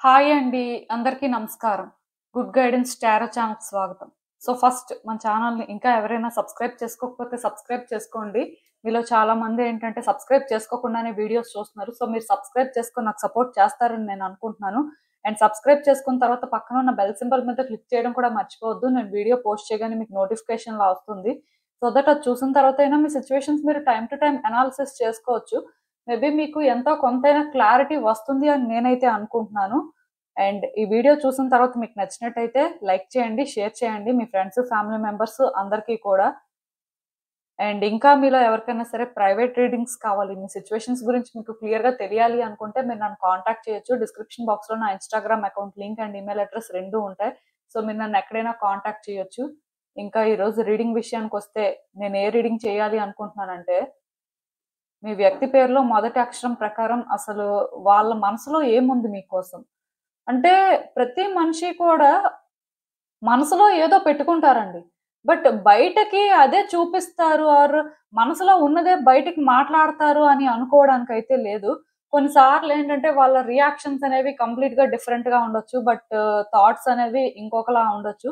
Hi అండి. అందరికీ నమస్కారం. గుడ్ గైడెన్స్ టారో ఛానల్‌కి స్వాగతం. ఫస్ట్ మన ఛానల్‌ని ఇంకా ఎవరైనా సబ్స్క్రైబ్ చేసుకోకపోతే సబ్స్క్రైబ్ చేసుకోండి. మీలో చాలామంది ఏంటంటే సబ్స్క్రైబ్ చేసుకోకుండానే వీడియోస్ చూస్తున్నారు. మీరు సబ్స్క్రైబ్ చేసుకొని నాకు సపోర్ట్ చేస్తారని నేను అనుకుంటున్నాను. అండ్ సబ్స్క్రైబ్ చేసుకున్న తర్వాత పక్కన ఉన్న బెల్ సింబల్ మీద క్లిక్ చేయడం కూడా మర్చిపోవద్దు. నేను వీడియో పోస్ట్ చేయగానే మీకు నోటిఫికేషన్‌లా వస్తుంది. దట్ అది చూసిన తర్వాత అయినా మీ సిట్యుయేషన్స్ మీరు టైమ్ టు టైమ్ అనాలిసిస్ చేసుకోవచ్చు. మేబీ మీకు ఎంతో కొంతైనా క్లారిటీ వస్తుంది అని నేనైతే అనుకుంటున్నాను. అండ్ ఈ వీడియో చూసిన తర్వాత మీకు నచ్చినట్టయితే లైక్ చేయండి, షేర్ చేయండి మీ ఫ్రెండ్స్, ఫ్యామిలీ మెంబర్స్ అందరికీ కూడా. అండ్ ఇంకా మీలో ఎవరికైనా సరే ప్రైవేట్ రీడింగ్స్ కావాలి, మీ సిచ్యువేషన్స్ గురించి మీకు క్లియర్‌గా తెలియాలి అనుకుంటే మీరు నన్ను కాంటాక్ట్ చేయొచ్చు. డిస్క్రిప్షన్ బాక్స్‌లో నా Instagram account link and email address 2 ఉంటాయి. మీరు నన్ను ఎక్కడైనా కాంటాక్ట్ చేయొచ్చు. ఇంకా ఈరోజు రీడింగ్ విషయానికొస్తే నేను ఏ రీడింగ్ చేయాలి అనుకుంటున్నానంటే, మీ వ్యక్తి పేరులో మొదటి అక్షరం ప్రకారం అసలు వాళ్ళ మనసులో ఏముంది మీకోసం? అంటే ప్రతి మనిషి కూడా మనసులో ఏదో పెట్టుకుంటారండి. బట్ బయటకి అదే చూపిస్తారు ఆర్ మనసులో ఉన్నదే బయటికి మాట్లాడతారు అని అనుకోవడానికైతే లేదు. కొన్నిసార్లు ఏంటంటే వాళ్ళ రియాక్షన్స్ అనేవి కంప్లీట్‌గా డిఫరెంట్‌గా ఉండొచ్చు. బట్ థాట్స్ అనేవి ఇంకొకలా ఉండొచ్చు.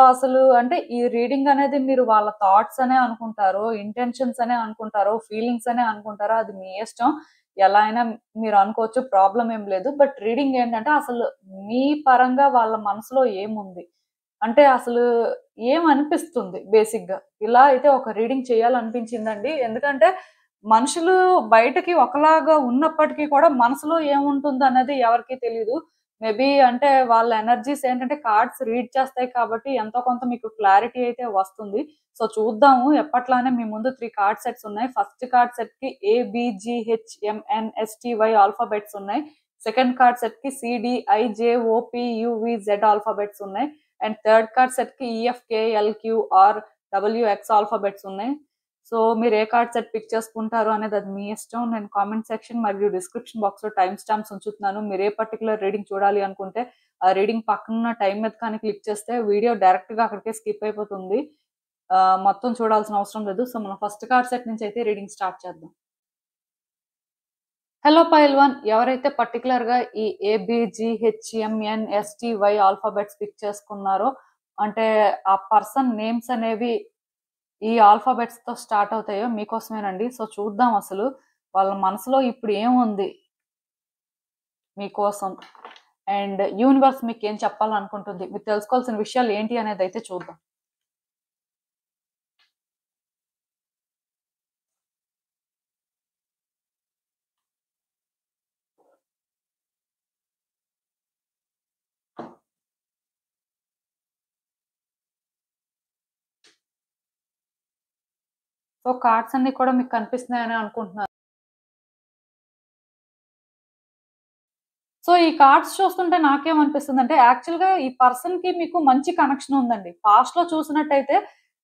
అసలు అంటే ఈ రీడింగ్ అనేది మీరు వాళ్ళ థాట్స్ అనే అనుకుంటారో, ఇంటెన్షన్స్ అనే అనుకుంటారో, ఫీలింగ్స్ అనే అనుకుంటారో అది మీ ఇష్టం. ఎలా అయినా మీరు అనుకోవచ్చు, ప్రాబ్లమ్ ఏం లేదు. బట్ రీడింగ్ ఏంటంటే అసలు మీ పరంగా వాళ్ళ మనసులో ఏముంది? అంటే అసలు ఏమనిపిస్తుంది బేసిక్‌గా? ఇలా అయితే ఒక రీడింగ్ చేయాలనిపించిందండి. ఎందుకంటే మనుషులు బయటకి ఒకలాగా ఉన్నప్పటికీ కూడా మనసులో ఏముంటుందన్నది ఎవరికీ తెలీదు. మేబీ అంటే వాళ్ళ ఎనర్జీస్ ఏంటంటే కార్డ్స్ రీడ్ చేస్తాయి కాబట్టి ఎంతో కొంత మీకు క్లారిటీ అయితే వస్తుంది. చూద్దాము. ఎప్పట్లానే మీ ముందు 3 కార్డ్ సెట్స్ ఉన్నాయి. ఫస్ట్ కార్డ్ సెట్‌కి ABGHMNSTY ఆల్ఫాబెట్స్ ఉన్నాయి. సెకండ్ కార్డ్ సెట్‌కి CDIJOPUVZ ఆల్ఫాబెట్స్ ఉన్నాయి. అండ్ థర్డ్ కార్డ్ సెట్‌కి EFKLQRWX ఆల్ఫాబెట్స్ ఉన్నాయి. మీరు ఏ కార్డ్ సెట్ పిక్ చేసుకుంటారు అనేది అది మీ ఇష్టం. నేను కామెంట్ సెక్షన్ మరియు డిస్క్రిప్షన్ బాక్స్‌లో టైమ్ స్టాంప్స్ ఉంచుతున్నాను. మీరు ఏ పర్టిక్యులర్ రీడింగ్ చూడాలి అనుకుంటే ఆ రీడింగ్ పక్కనున్న టైమ్ మీద కానీ క్లిక్ చేస్తే వీడియో డైరెక్ట్‌గా అక్కడికే స్కిప్ అయిపోతుంది. మొత్తం చూడాల్సిన అవసరం లేదు. మనం ఫస్ట్ కార్డ్ సెట్ నుంచి అయితే రీడింగ్ స్టార్ట్ చేద్దాం. హలో పైల్వాన్, ఎవరైతే పర్టిక్యులర్‌గా ఈ ABGHMNSTY ఆల్ఫాబెట్స్ పిక్ చేసుకున్నారో, అంటే ఆ పర్సన్ నేమ్స్ అనేవి ఈ ఆల్ఫాబెట్స్‌తో స్టార్ట్ అవుతాయో మీకోసమేనండి. చూద్దాం అసలు వాళ్ళ మనసులో ఇప్పుడు ఏముంది మీకోసం? అండ్ యూనివర్స్ మీకేం చెప్పాలనుకుంటుంది? మీరు తెలుసుకోవాల్సిన విషయాలు ఏంటి అనేదైతే చూద్దాం. కార్డ్స్ అన్నీ కూడా మీకు కనిపిస్తున్నాయని అనుకుంటున్నాను. ఈ కార్డ్స్ చూస్తుంటే నాకేమనిపిస్తుందంటే, యాక్చువల్‌గా ఈ పర్సన్‌కి మీకు మంచి కనెక్షన్ ఉందండి. పాస్ట్‌లో చూసినట్టయితే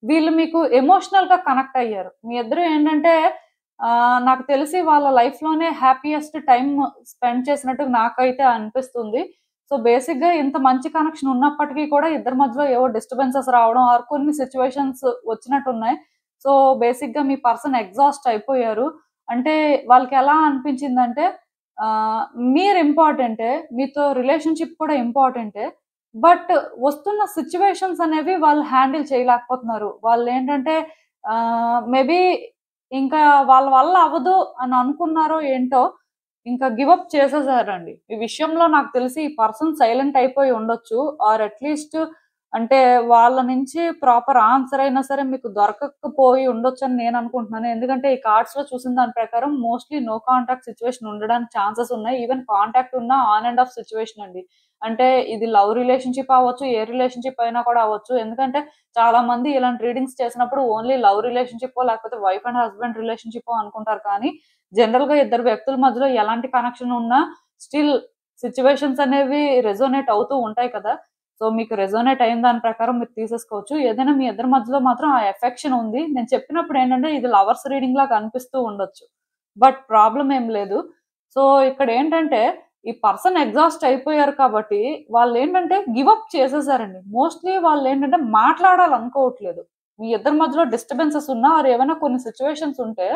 వీళ్ళు మీకు ఎమోషనల్‌గా కనెక్ట్ అయ్యారు. మీ ఇద్దరు ఏంటంటే నాకు తెలిసి వాళ్ళ లైఫ్‌లోనే హ్యాపీయెస్ట్ టైమ్ స్పెండ్ చేసినట్టు నాకైతే అనిపిస్తుంది. బేసిక్‌గా ఇంత మంచి కనెక్షన్ ఉన్నప్పటికీ కూడా ఇద్దరి మధ్యలో ఏవో డిస్టర్బెన్సెస్ రావడం ఆర్ కొన్ని సిట్యుయేషన్స్ వచ్చినట్టున్నాయి. బేసిక్‌గా మీ పర్సన్ ఎగ్జాస్ట్ అయిపోయారు. అంటే వాళ్ళకెలా అనిపించిందంటే ఆహ్, మీరు ఇంపార్టెంటే. మీతో రిలేషన్‌షిప్ కూడా ఇంపార్టెంటే. బట్ వస్తున్న సిట్యుయేషన్స్ అనేవి వాళ్ళు హ్యాండిల్ చేయలేకపోతున్నారు. వాళ్ళేంటంటే మేబీ ఇంకా వాళ్ళ వల్ల అవ్వదు అని అనుకున్నారో ఏంటో, ఇంకా గివ్ అప్ చేసేసారండి. ఈ విషయంలో నాకు తెలిసి ఈ పర్సన్ సైలెంట్ అయిపోయి ఉండొచ్చు. ఆర్ అట్‌లీస్ట్ అంటే వాళ్ళ నుంచి ప్రాపర్ ఆన్సర్ అయినా సరే మీకు దొరకకపోయి ఉండొచ్చని నేను అనుకుంటున్నాను. ఎందుకంటే ఈ కార్డ్స్‌లో చూసిన దాని ప్రకారం మోస్ట్‌లీ నో కాంటాక్ట్ సిట్యుయేషన్ ఉండడానికి ఛాన్సెస్ ఉన్నాయి. ఈవెన్ కాంటాక్ట్ ఉన్నా ఆన్ అండ్ ఆఫ్ సిట్యుయేషన్ అండి. అంటే ఇది లవ్ రిలేషన్‌షిప్ అవ్వచ్చు, ఏ రిలేషన్‌షిప్ అయినా కూడా అవ్వచ్చు. ఎందుకంటే చాలా మంది ఇలాంటి రీడింగ్స్ చేసినప్పుడు ఓన్లీ లవ్ రిలేషన్‌షిప్పో లేకపోతే వైఫ్ అండ్ హస్బాండ్ రిలేషన్‌షిప్పో అనుకుంటారు. కానీ జనరల్‌గా ఇద్దరు వ్యక్తుల మధ్యలో ఎలాంటి కనెక్షన్ ఉన్నా స్టిల్ సిట్యుయేషన్స్ అనేవి రెసొనేట్ అవుతూ ఉంటాయి కదా! మీకు రెసొనేట్ అయిన దాని ప్రకారం మీరు తీసేసుకోవచ్చు. ఏదైనా మీ ఇద్దరి మధ్యలో మాత్రం ఆ ఎఫెక్షన్ ఉంది. నేను చెప్పినప్పుడు ఏంటంటే ఇది లవర్స్ రీడింగ్ లాగా అనిపిస్తూ ఉండొచ్చు. బట్ ప్రాబ్లమ్ ఏం లేదు. ఇక్కడేంటంటే ఈ పర్సన్ ఎగ్జాస్ట్ అయిపోయారు కాబట్టి వాళ్ళేంటంటే గివ్ అప్ చేసేసారండి. మోస్ట్‌లీ వాళ్ళేంటంటే మాట్లాడాలనుకోవట్లేదు. మీ ఇద్దరి మధ్యలో డిస్టర్బెన్సెస్ ఉన్నా ఆర్ ఏవైనా కొన్ని సిట్యుయేషన్స్ ఉంటే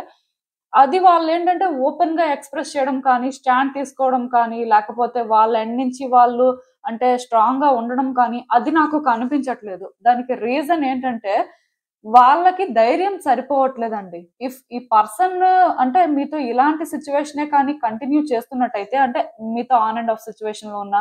అది వాళ్ళు ఏంటంటే ఓపెన్ గా ఎక్స్ప్రెస్ చేయడం కానీ, స్టాండ్ తీసుకోవడం కానీ, లేకపోతే వాళ్ళ ఎండ్ నుంచి వాళ్ళు అంటే స్ట్రాంగ్ గా ఉండడం కానీ, అది నాకు కనిపించట్లేదు. దానికి రీజన్ ఏంటంటే వాళ్ళకి ధైర్యం సరిపోవట్లేదండి. ఇఫ్ ఈ పర్సన్ అంటే మీతో ఇలాంటి సిట్యుయేషనే కానీ కంటిన్యూ చేస్తున్నట్టయితే, అంటే మీతో ఆన్ అండ్ ఆఫ్ సిట్యుయేషన్ లో ఉన్న,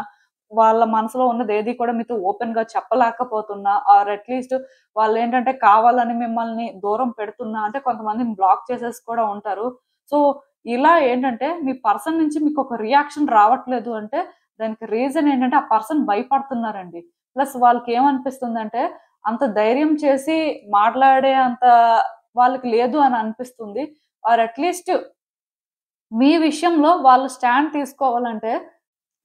వాళ్ళ మనసులో ఉన్నది ఏది కూడా మీతో ఓపెన్ గా చెప్పలేకపోతున్నా, ఆర్ అట్లీస్ట్ వాళ్ళేంటంటే కావాలని మిమ్మల్ని దూరం పెడుతున్నా, అంటే కొంతమందిని బ్లాక్ చేసేసి కూడా ఉంటారు. సో, ఇలా ఏంటంటే మీ పర్సన్ నుంచి మీకొక రియాక్షన్ రావట్లేదు అంటే, దానికి రీజన్ ఏంటంటే ఆ పర్సన్ భయపడుతున్నారండి. ప్లస్ వాళ్ళకేమనిపిస్తుందంటే, అంత ధైర్యం చేసి మాట్లాడే అంత వాళ్ళకి లేదు అని అనిపిస్తుంది. ఆర్ అట్లీస్ట్ మీ విషయంలో వాళ్ళు స్టాండ్ తీసుకోవాలంటే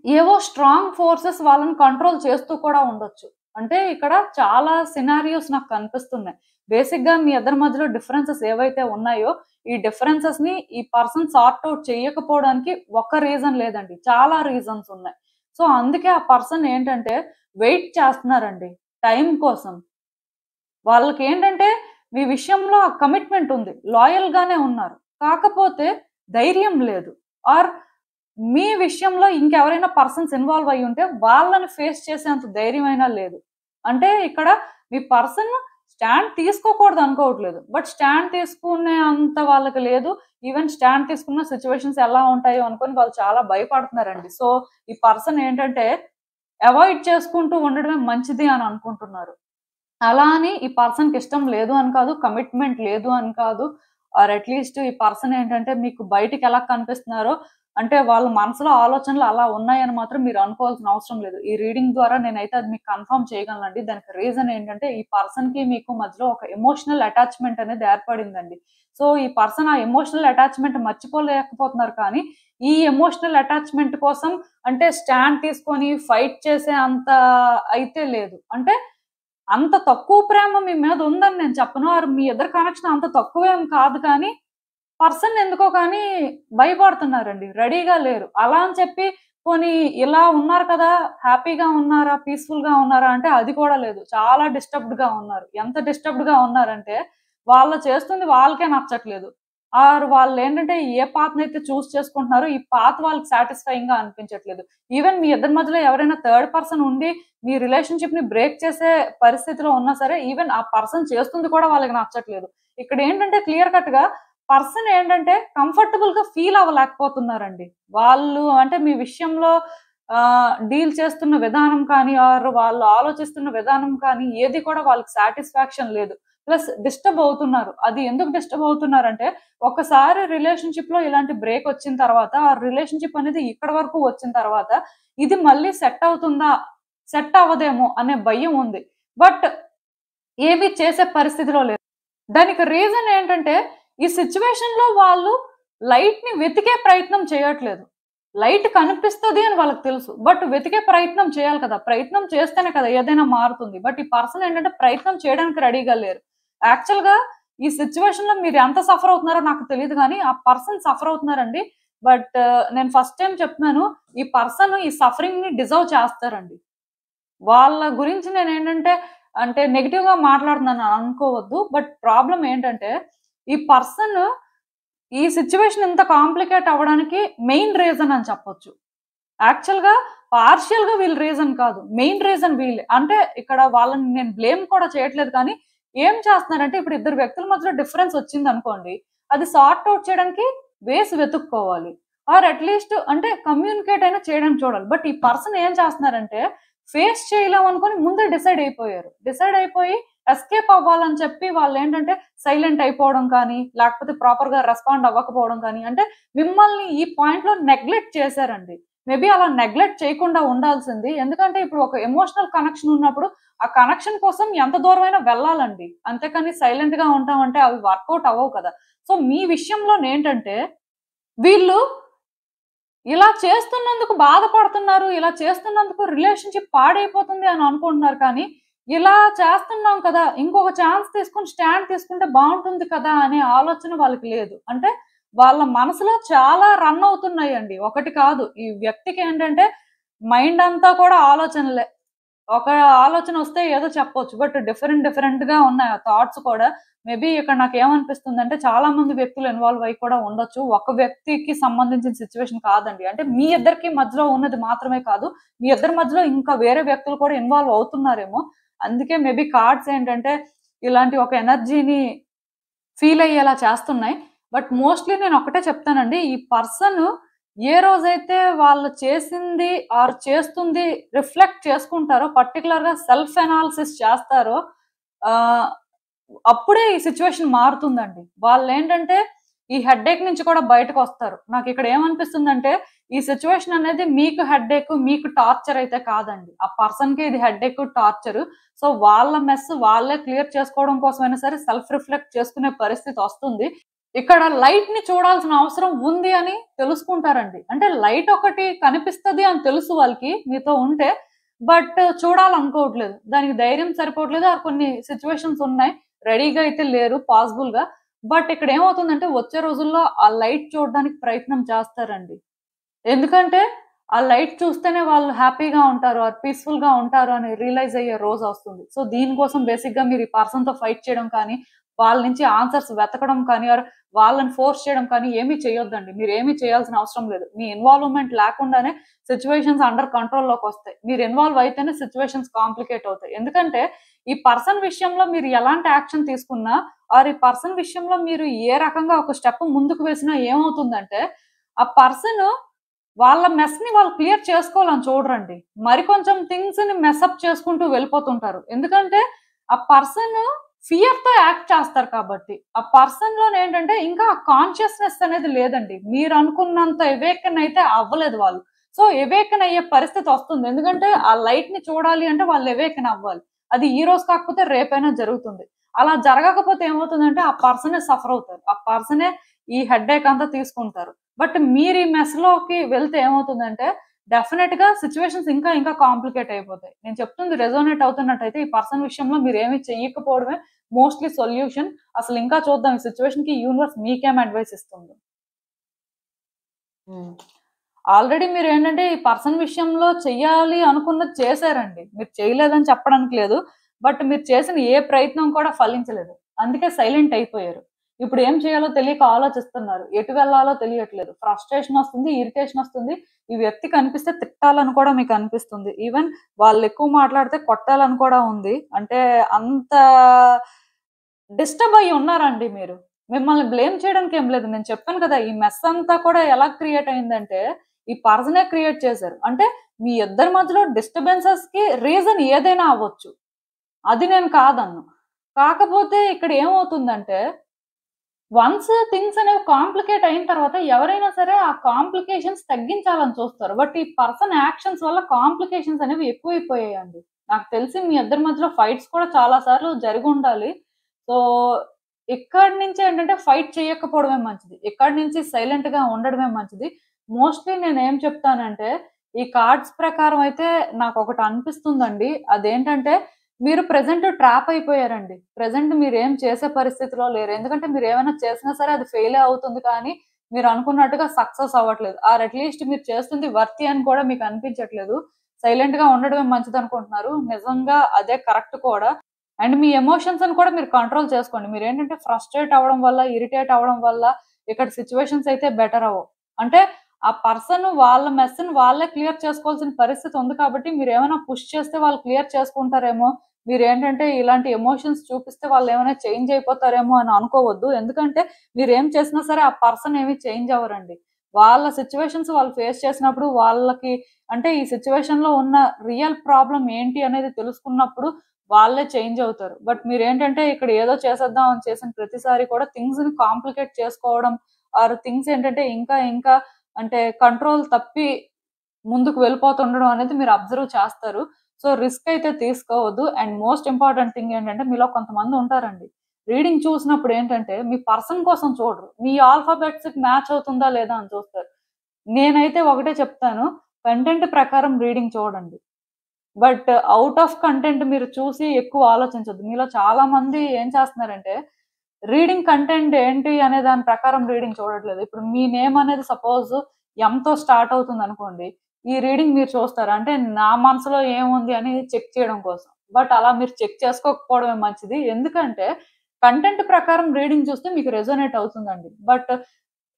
ఏవో స్ట్రాంగ్ ఫోర్సెస్ వాళ్ళని కంట్రోల్ చేస్తూ కూడా ఉండొచ్చు. అంటే ఇక్కడ చాలా సినారియోస్ నాకు కనిపిస్తున్నాయి. బేసిక్‌గా మీ ఇద్దరి మధ్యలో డిఫరెన్సెస్ ఏవైతే ఉన్నాయో, ఈ డిఫరెన్సెస్‌ని ఈ పర్సన్ సార్ట్ ఔట్ చేయకపోవడానికి ఒక్క రీజన్ లేదండి. చాలా రీజన్స్ ఉన్నాయి. సో, అందుకే ఆ పర్సన్ ఏంటంటే వెయిట్ చేస్తున్నారండి టైం కోసం. వాళ్ళకేంటంటే మీ విషయంలో ఆ కమిట్మెంట్ ఉంది. లాయల్ గానే ఉన్నారు. కాకపోతే ధైర్యం లేదు. ఆర్ మీ విషయంలో ఇంకెవరైనా పర్సన్స్ ఇన్వాల్వ్ అయ్యి ఉంటే వాళ్ళని ఫేస్ చేసేంత ధైర్యమైనా లేదు. అంటే ఇక్కడ మీ పర్సన్ స్టాండ్ తీసుకోకూడదు అనుకోవట్లేదు. బట్ స్టాండ్ తీసుకునే అంత వాళ్ళకి లేదు. ఈవెన్ స్టాండ్ తీసుకున్న సిట్యుయేషన్స్ ఎలా ఉంటాయో అనుకోని వాళ్ళు చాలా భయపడుతున్నారండి. సో, ఈ పర్సన్ ఏంటంటే అవాయిడ్ చేసుకుంటూ ఉండడమే మంచిది అని అనుకుంటున్నారు. అలా అని ఈ పర్సన్‌కి ఇష్టం లేదు అని కాదు. కమిట్మెంట్ లేదు అని కాదు. ఆర్ అట్‌లీస్ట్ ఈ పర్సన్ ఏంటంటే మీకు బయటికి ఎలా కనిపిస్తున్నారో అంటే వాళ్ళ మనసులో ఆలోచనలు అలా ఉన్నాయని మాత్రం మీరు అనుకోవాల్సిన అవసరం లేదు. ఈ రీడింగ్ ద్వారా నేనైతే అది మీకు కన్ఫర్మ్ చేయగలనండి. దానికి రీజన్ ఏంటంటే ఈ పర్సన్‌కి మీకు మధ్యలో ఒక ఎమోషనల్ అటాచ్‌మెంట్ అనేది ఏర్పడిందండి. సో, ఈ పర్సన్ ఆ ఎమోషనల్ అటాచ్‌మెంట్ మర్చిపోలేకపోతున్నారు కానీ, ఈ ఎమోషనల్ అటాచ్‌మెంట్ కోసం అంటే స్టాండ్ తీసుకొని ఫైట్ చేసే అంత అయితే లేదు. అంటే అంత తక్కువ ప్రేమ మీ మీద ఉందని నేను చెప్పను. ఆర్ మీ ఇద్దరి కనెక్షన్ అంత తక్కువేం కాదు కానీ, పర్సన్ ఎందుకో కానీ భయపడుతున్నారండి. రెడీగా లేరు. అలా అని చెప్పి పోనీ ఇలా ఉన్నారు కదా! హ్యాపీగా ఉన్నారా? పీస్‌ఫుల్‌గా ఉన్నారా? అంటే అది కూడా లేదు. చాలా డిస్టర్బ్డ్‌గా ఉన్నారు. ఎంత డిస్టర్బ్డ్‌గా ఉన్నారంటే, వాళ్ళు చేస్తుంది వాళ్ళకే నచ్చట్లేదు. ఆర్ వాళ్ళేంటంటే ఏ పాత్‌నైతే చూజ్ చేసుకుంటున్నారో, ఈ పాత్ వాళ్ళకి సాటిస్ఫైయింగ్‌గా అనిపించట్లేదు. ఈవెన్ మీ ఇద్దరి మధ్యలో ఎవరైనా థర్డ్ పర్సన్ ఉండి, మీ రిలేషన్‌షిప్‌ని బ్రేక్ చేసే పరిస్థితిలో ఉన్నా సరే, ఈవెన్ ఆ పర్సన్ చేస్తుంది కూడా వాళ్ళకి నచ్చట్లేదు. ఇక్కడేంటంటే క్లియర్ కట్‌గా పర్సన్ ఏంటంటే కంఫర్టబుల్‌గా ఫీల్ అవ్వలేకపోతున్నారండి. వాళ్ళు అంటే మీ విషయంలో డీల్ చేస్తున్న విధానం కానీ, ఆర్ వాళ్ళు ఆలోచిస్తున్న విధానం కానీ, ఏది కూడా వాళ్ళకి సాటిస్ఫాక్షన్ లేదు. ప్లస్ డిస్టర్బ్ అవుతున్నారు. అది ఎందుకు డిస్టర్బ్ అవుతున్నారంటే, ఒక్కసారి రిలేషన్‌షిప్‌లో ఇలాంటి బ్రేక్ వచ్చిన తర్వాత, ఆ రిలేషన్‌షిప్ అనేది ఇక్కడి వరకు వచ్చిన తర్వాత, ఇది మళ్ళీ సెట్ అవుతుందా? సెట్ అవ్వదేమో అనే భయం ఉంది. బట్ ఏమి చేసే పరిస్థితిలో లేరు. దానికి రీజన్ ఏంటంటే, ఈ సిట్యుయేషన్‌లో వాళ్ళు లైట్‌ని వెతికే ప్రయత్నం చేయట్లేదు. లైట్ కనిపిస్తది అని వాళ్ళకి తెలుసు. బట్ వెతికే ప్రయత్నం చేయాలి కదా! ప్రయత్నం చేస్తేనే కదా ఏదైనా మారుతుంది. బట్ ఈ పర్సన్ ఏంటంటే ప్రయత్నం చేయడానికి రెడీగా లేరు. యాక్చువల్‌గా ఈ సిట్యుయేషన్‌లో మీరు ఎంత సఫర్ అవుతున్నారో నాకు తెలీదు గానీ, ఆ పర్సన్ సఫర్ అవుతున్నారండి. బట్ నేను ఫస్ట్ టైమ్ చెప్తున్నాను. ఈ పర్సన్ ఈ సఫరింగ్‌ని డిజర్వ్ చేస్తారండి. వాళ్ళ గురించి నేనేంటంటే, అంటే నెగెటివ్‌గా మాట్లాడుతున్నాను అనుకోవద్దు. బట్ ప్రాబ్లమ్ ఏంటంటే, ఈ పర్సన్ ఈ సిట్యుయేషన్ ఇంత కాంప్లికేట్ అవ్వడానికి మెయిన్ రీజన్ అని చెప్పొచ్చు. యాక్చువల్‌గా పార్షియల్‌గా వీళ్ళు రీజన్ కాదు. మెయిన్ రీజన్ వీళ్ళే. అంటే ఇక్కడ వాళ్ళని నేను బ్లేమ్ కూడా చేయట్లేదు కానీ, ఏం చేస్తున్నారంటే ఇప్పుడు ఇద్దరు వ్యక్తుల మధ్యలో డిఫరెన్స్ వచ్చిందనుకోండి. అది సార్ట్ ఔట్ చేయడానికి వేస్ వెతుక్కోవాలి. ఆర్ అట్‌లీస్ట్ అంటే కమ్యూనికేట్ అయినా చేయడానికి చూడాలి. బట్ ఈ పర్సన్ ఏం చేస్తున్నారంటే, ఫేస్ చేయలేం అనుకోని ముందే డిసైడ్ అయిపోయారు. డిసైడ్ అయిపోయి ఎస్కేప్ అవ్వాలని చెప్పి వాళ్ళేంటంటే సైలెంట్ అయిపోవడం కానీ, లేకపోతే ప్రాపర్‌గా రెస్పాండ్ అవ్వకపోవడం కానీ, అంటే మిమ్మల్ని ఈ పాయింట్‌లో నెగ్లెక్ట్ చేశారండి. మేబీ అలా నెగ్లెక్ట్ చేయకుండా ఉండాల్సింది. ఎందుకంటే ఇప్పుడు ఒక ఎమోషనల్ కనెక్షన్ ఉన్నప్పుడు, ఆ కనెక్షన్ కోసం ఎంత దూరమైనా వెళ్ళాలండి. అంతేకాని సైలెంట్‌గా ఉంటామంటే అవి వర్కౌట్ అవ్వవు కదా! సో, మీ విషయంలోనేంటంటే వీళ్ళు ఇలా చేస్తున్నందుకు బాధపడుతున్నారు. ఇలా చేస్తున్నందుకు రిలేషన్‌షిప్ పాడైపోతుంది అని అనుకుంటున్నారు కానీ, ఇలా చేస్తున్నాం కదా! ఇంకొక ఛాన్స్ తీసుకొని స్టాండ్ తీసుకుంటే బావుంటుంది కదా! అనే ఆలోచన వాళ్ళకి లేదు. అంటే వాళ్ళ మనసులో చాలా రన్ అవుతున్నాయండి. ఒకటి కాదు. ఈ వ్యక్తికేంటంటే మైండ్ అంతా కూడా ఆలోచనలే. ఒక ఆలోచనొస్తే ఏదో చెప్పొచ్చు. బట్ డిఫరెంట్‌గా ఉన్నాయి ఆ థాట్స్ కూడా. మేబీ ఇక్కడ నాకు ఏమనిపిస్తుంది అంటే చాలా మంది వ్యక్తులు ఇన్వాల్వ్ అయ్యి కూడా ఉండొచ్చు. ఒక వ్యక్తికి సంబంధించిన సిచ్యువేషన్ కాదండి. అంటే మీ ఇద్దరికి మధ్యలో ఉన్నది మాత్రమే కాదు, మీ ఇద్దరి మధ్యలో ఇంకా వేరే వ్యక్తులు కూడా ఇన్వాల్వ్ అవుతున్నారేమో. అందుకే మేబీ కార్డ్స్ ఏంటంటే ఇలాంటి ఒక ఎనర్జీని ఫీల్ అయ్యేలా చేస్తున్నాయి. బట్ మోస్ట్లీ నేను ఒకటే చెప్తానండి, ఈ పర్సన్ ఏ రోజైతే వాళ్ళు చేసింది ఆర్ చేస్తుంది రిఫ్లెక్ట్ చేసుకుంటారో, పర్టికులర్ గా సెల్ఫ్ అనాలిసిస్ చేస్తారో, అప్పుడే ఈ సిచ్యువేషన్ మారుతుందండి. వాళ్ళు ఏంటంటే ఈ హెడ్ఏక్ నుంచి కూడా బయటకు వస్తారు. నాకు ఇక్కడ ఏమనిపిస్తుందంటే ఈ సిచ్యువేషన్ అనేది మీకు హెడ్ఏక్, మీకు టార్చర్ అయితే కాదండి. ఆ పర్సన్ కి ఇది హెడ్ఏక్, టార్చర్. సో వాళ్ళ మెస్ వాళ్ళే క్లియర్ చేసుకోవడం కోసమైనా సరే సెల్ఫ్ రిఫ్లెక్ట్ చేసుకునే పరిస్థితి వస్తుంది. ఇక్కడ లైట్ ని చూడాల్సిన అవసరం ఉంది అని తెలుసుకుంటారండి. అంటే లైట్ ఒకటి కనిపిస్తది అని తెలుసు వాళ్ళకి మీతో ఉంటే, బట్ చూడాలనుకోవట్లేదు. దానికి ధైర్యం సరిపోవట్లేదు. ఆ కొన్ని సిచ్యువేషన్స్ ఉన్నాయి, రెడీగా అయితే లేరు పాసిబుల్ గా. బట్ ఇక్కడ ఏమవుతుందంటే వచ్చే రోజుల్లో ఆ లైట్ చూడడానికి ప్రయత్నం చేస్తారండి. ఎందుకంటే ఆ లైట్ చూస్తేనే వాళ్ళు హ్యాపీగా ఉంటారు, ఆర్ పీస్ఫుల్ గా ఉంటారు అని రియలైజ్ అయ్యే రోజు వస్తుంది. సో దీనికోసం బేసిక్ గా మీరు ఈ పర్సన్ తో ఫైట్ చేయడం కానీ, వాళ్ళ నుంచి ఆన్సర్స్ వెతకడం కానీ, ఆర్ వాళ్ళని ఫోర్స్ చేయడం కానీ ఏమీ చేయొద్దండి. మీరు ఏమీ చేయాల్సిన అవసరం లేదు. మీ ఇన్వాల్వ్మెంట్ లేకుండానే సిచ్యువేషన్స్ అండర్ కంట్రోల్లోకి వస్తాయి. మీరు ఇన్వాల్వ్ అయితేనే సిచ్యువేషన్స్ కాంప్లికేట్ అవుతాయి. ఎందుకంటే ఈ పర్సన్ విషయంలో మీరు ఎలాంటి యాక్షన్ తీసుకున్నా, ఆర్ ఈ పర్సన్ విషయంలో మీరు ఏ రకంగా ఒక స్టెప్ ముందుకు వేసినా ఏమవుతుందంటే ఆ పర్సన్ వాళ్ళ మెస్ ని వాళ్ళు క్లియర్ చేసుకోవాలని చూడరండి. మరి కొంచెం థింగ్స్ ని మెస్అప్ చేసుకుంటూ వెళ్ళిపోతుంటారు. ఎందుకంటే ఆ పర్సన్ ఫియర్ తో యాక్ట్ చేస్తారు కాబట్టి. ఆ పర్సన్ లో ఏంటంటే ఇంకా కాన్షియస్నెస్ అనేది లేదండి. మీరు అనుకున్నంత ఎవేకన్ అయితే అవ్వలేదు వాళ్ళు. సో ఎవేకన్ అయ్యే పరిస్థితి వస్తుంది. ఎందుకంటే ఆ లైట్ ని చూడాలి అంటే వాళ్ళు ఎవేకన్ అవ్వాలి. అది ఈ రోజు కాకపోతే రేపైనా జరుగుతుంది. అలా జరగకపోతే ఏమవుతుందంటే ఆ పర్సనే సఫర్ అవుతారు. ఆ పర్సనే ఈ హెడ్ఏక్ అంతా తీసుకుంటారు. బట్ మీరు ఈ మెస్ లోకి వెళ్తే ఏమవుతుందంటే డెఫినెట్ గా సిచ్యువేషన్స్ ఇంకా ఇంకా కాంప్లికేట్ అయిపోతాయి. నేను చెప్తుంది రెజోనేట్ అవుతున్నట్టయితే ఈ పర్సన్ విషయంలో మీరు ఏమి చెయ్యకపోవడమే మోస్ట్లీ సొల్యూషన్. అసలు ఇంకా చూద్దాం ఈ సిచ్యువేషన్ కి యూనివర్స్ మీకేం అడ్వైస్ ఇస్తుంది. ఆల్రెడీ మీరు ఏంటంటే ఈ పర్సన్ విషయంలో చెయ్యాలి అనుకున్నది చేశారండి. మీరు చేయలేదని చెప్పడానికి లేదు. బట్ మీరు చేసిన ఏ ప్రయత్నం కూడా ఫలించలేదు. అందుకే సైలెంట్ అయిపోయారు. ఇప్పుడు ఏం చేయాలో తెలియక ఆలోచిస్తున్నారు. ఎటు వెళ్ళాలో తెలియట్లేదు. ఫ్రస్ట్రేషన్ వస్తుంది, ఇరిటేషన్ వస్తుంది. ఈ వ్యక్తి కనిపిస్తే తిట్టాలని కూడా మీకు అనిపిస్తుంది. ఈవెన్ వాళ్ళు ఎక్కువ మాట్లాడితే కొట్టాలని కూడా ఉంది. అంటే అంత డిస్టర్బ్ అయ్యి ఉన్నారండి మీరు. మిమ్మల్ని బ్లేమ్ చేయడానికి ఏం లేదు. నేను చెప్పాను కదా, ఈ మెస్ అంతా కూడా ఎలా క్రియేట్ అయిందంటే ఈ పర్సనే క్రియేట్ చేశారు. అంటే మీ ఇద్దరి మధ్యలో డిస్టర్బెన్సెస్ కి రీజన్ ఏదైనా అవ్వచ్చు, అది నేను కాదన్ను. కాకపోతే ఇక్కడ ఏమవుతుందంటే వన్స్ థింగ్స్ అనేవి కాంప్లికేట్ అయిన తర్వాత ఎవరైనా సరే ఆ కాంప్లికేషన్స్ తగ్గించాలని చూస్తారు. బట్ ఈ పర్సన్ యాక్షన్స్ వల్ల కాంప్లికేషన్స్ అనేవి ఎక్కువైపోయాయండి. నాకు తెలిసి మీ ఇద్దరి మధ్యలో ఫైట్స్ కూడా చాలా సార్లు జరిగి ఉండాలి. సో ఇక్కడి నుంచి ఏంటంటే ఫైట్ చేయకపోవడమే మంచిది. ఇక్కడి నుంచి సైలెంట్ గా ఉండడమే మంచిది. మోస్ట్లీ నేను ఏం చెప్తానంటే ఈ కార్డ్స్ ప్రకారం అయితే నాకు ఒకటి అనిపిస్తుందండి. అదేంటంటే మీరు ప్రెజెంట్ ట్రాప్ అయిపోయారండి. ప్రెజెంట్ మీరు ఏం చేసే పరిస్థితిలో లేరు. ఎందుకంటే మీరు ఏమైనా చేసినా సరే అది ఫెయిలే అవుతుంది కానీ మీరు అనుకున్నట్టుగా సక్సెస్ అవ్వట్లేదు. ఆర్ అట్లీస్ట్ మీరు చేస్తుంది వర్తి అని కూడా మీకు అనిపించట్లేదు. సైలెంట్ గా ఉండడమే మంచిది అనుకుంటున్నారు. నిజంగా అదే కరెక్ట్ కూడా. అండ్ మీ ఎమోషన్స్ అని కూడా మీరు కంట్రోల్ చేసుకోండి. మీరు ఏంటంటే ఫ్రస్ట్రేట్ అవ్వడం వల్ల, ఇరిటేట్ అవ్వడం వల్ల ఇక్కడ సిచ్యువేషన్స్ అయితే బెటర్ అవ్వవు. అంటే ఆ పర్సన్ వాళ్ళ మెస్ ని వాళ్ళే క్లియర్ చేసుకోవాల్సిన పరిస్థితి ఉంది కాబట్టి మీరు ఏమైనా పుష్ చేస్తే వాళ్ళు క్లియర్ చేసుకుంటారేమో, మీరు ఏంటంటే ఇలాంటి ఎమోషన్స్ చూపిస్తే వాళ్ళు ఏమైనా చేంజ్ అయిపోతారేమో అని అనుకోవద్దు. ఎందుకంటే మీరు ఏం చేసినా సరే ఆ పర్సన్ ఏమి చేంజ్ అవ్వరండి. వాళ్ళ సిచ్యువేషన్స్ వాళ్ళు ఫేస్ చేసినప్పుడు వాళ్ళకి అంటే ఈ సిచ్యువేషన్ లో ఉన్న రియల్ ప్రాబ్లం ఏంటి అనేది తెలుసుకున్నప్పుడు వాళ్ళే చేంజ్ అవుతారు. బట్ మీరు ఏంటంటే ఇక్కడ ఏదో చేసేద్దాం అని చేసిన ప్రతిసారి కూడా థింగ్స్ ని కాంప్లికేట్ చేసుకోవడం, ఆర్ థింగ్స్ ఏంటంటే ఇంకా ఇంకా అంటే కంట్రోల్ తప్పి ముందుకు వెళ్ళిపోతుండడం అనేది మీరు అబ్జర్వ్ చేస్తారు. సో రిస్క్ అయితే తీసుకోవద్దు. అండ్ మోస్ట్ ఇంపార్టెంట్ థింగ్ ఏంటంటే మీలో కొంతమంది ఉంటారండి, రీడింగ్ చూసినప్పుడు ఏంటంటే మీ పర్సన్ కోసం చూడరు, మీ ఆల్ఫాబెట్స్ కి మ్యాచ్ అవుతుందా లేదా అని చూస్తారు. నేనైతే ఒకటే చెప్తాను, కంటెంట్ ప్రకారం రీడింగ్ చూడండి. బట్ అవుట్ ఆఫ్ కంటెంట్ మీరు చూసి ఎక్కువ ఆలోచించొద్దు. మీలో చాలా మంది ఏం చేస్తున్నారంటే రీడింగ్ కంటెంట్ ఏంటి అనే దాని ప్రకారం రీడింగ్ చూడట్లేదు. ఇప్పుడు మీ నేమ్ అనేది సపోజ్ ఎంతో స్టార్ట్ అవుతుంది అనుకోండి, ఈ రీడింగ్ మీరు చూస్తారు అంటే నా మనసులో ఏముంది అని చెక్ చేయడం కోసం. బట్ అలా మీరు చెక్ చేసుకోకపోవడమే మంచిది. ఎందుకంటే కంటెంట్ ప్రకారం రీడింగ్ చూస్తే మీకు రెజోనేట్ అవుతుందండి. బట్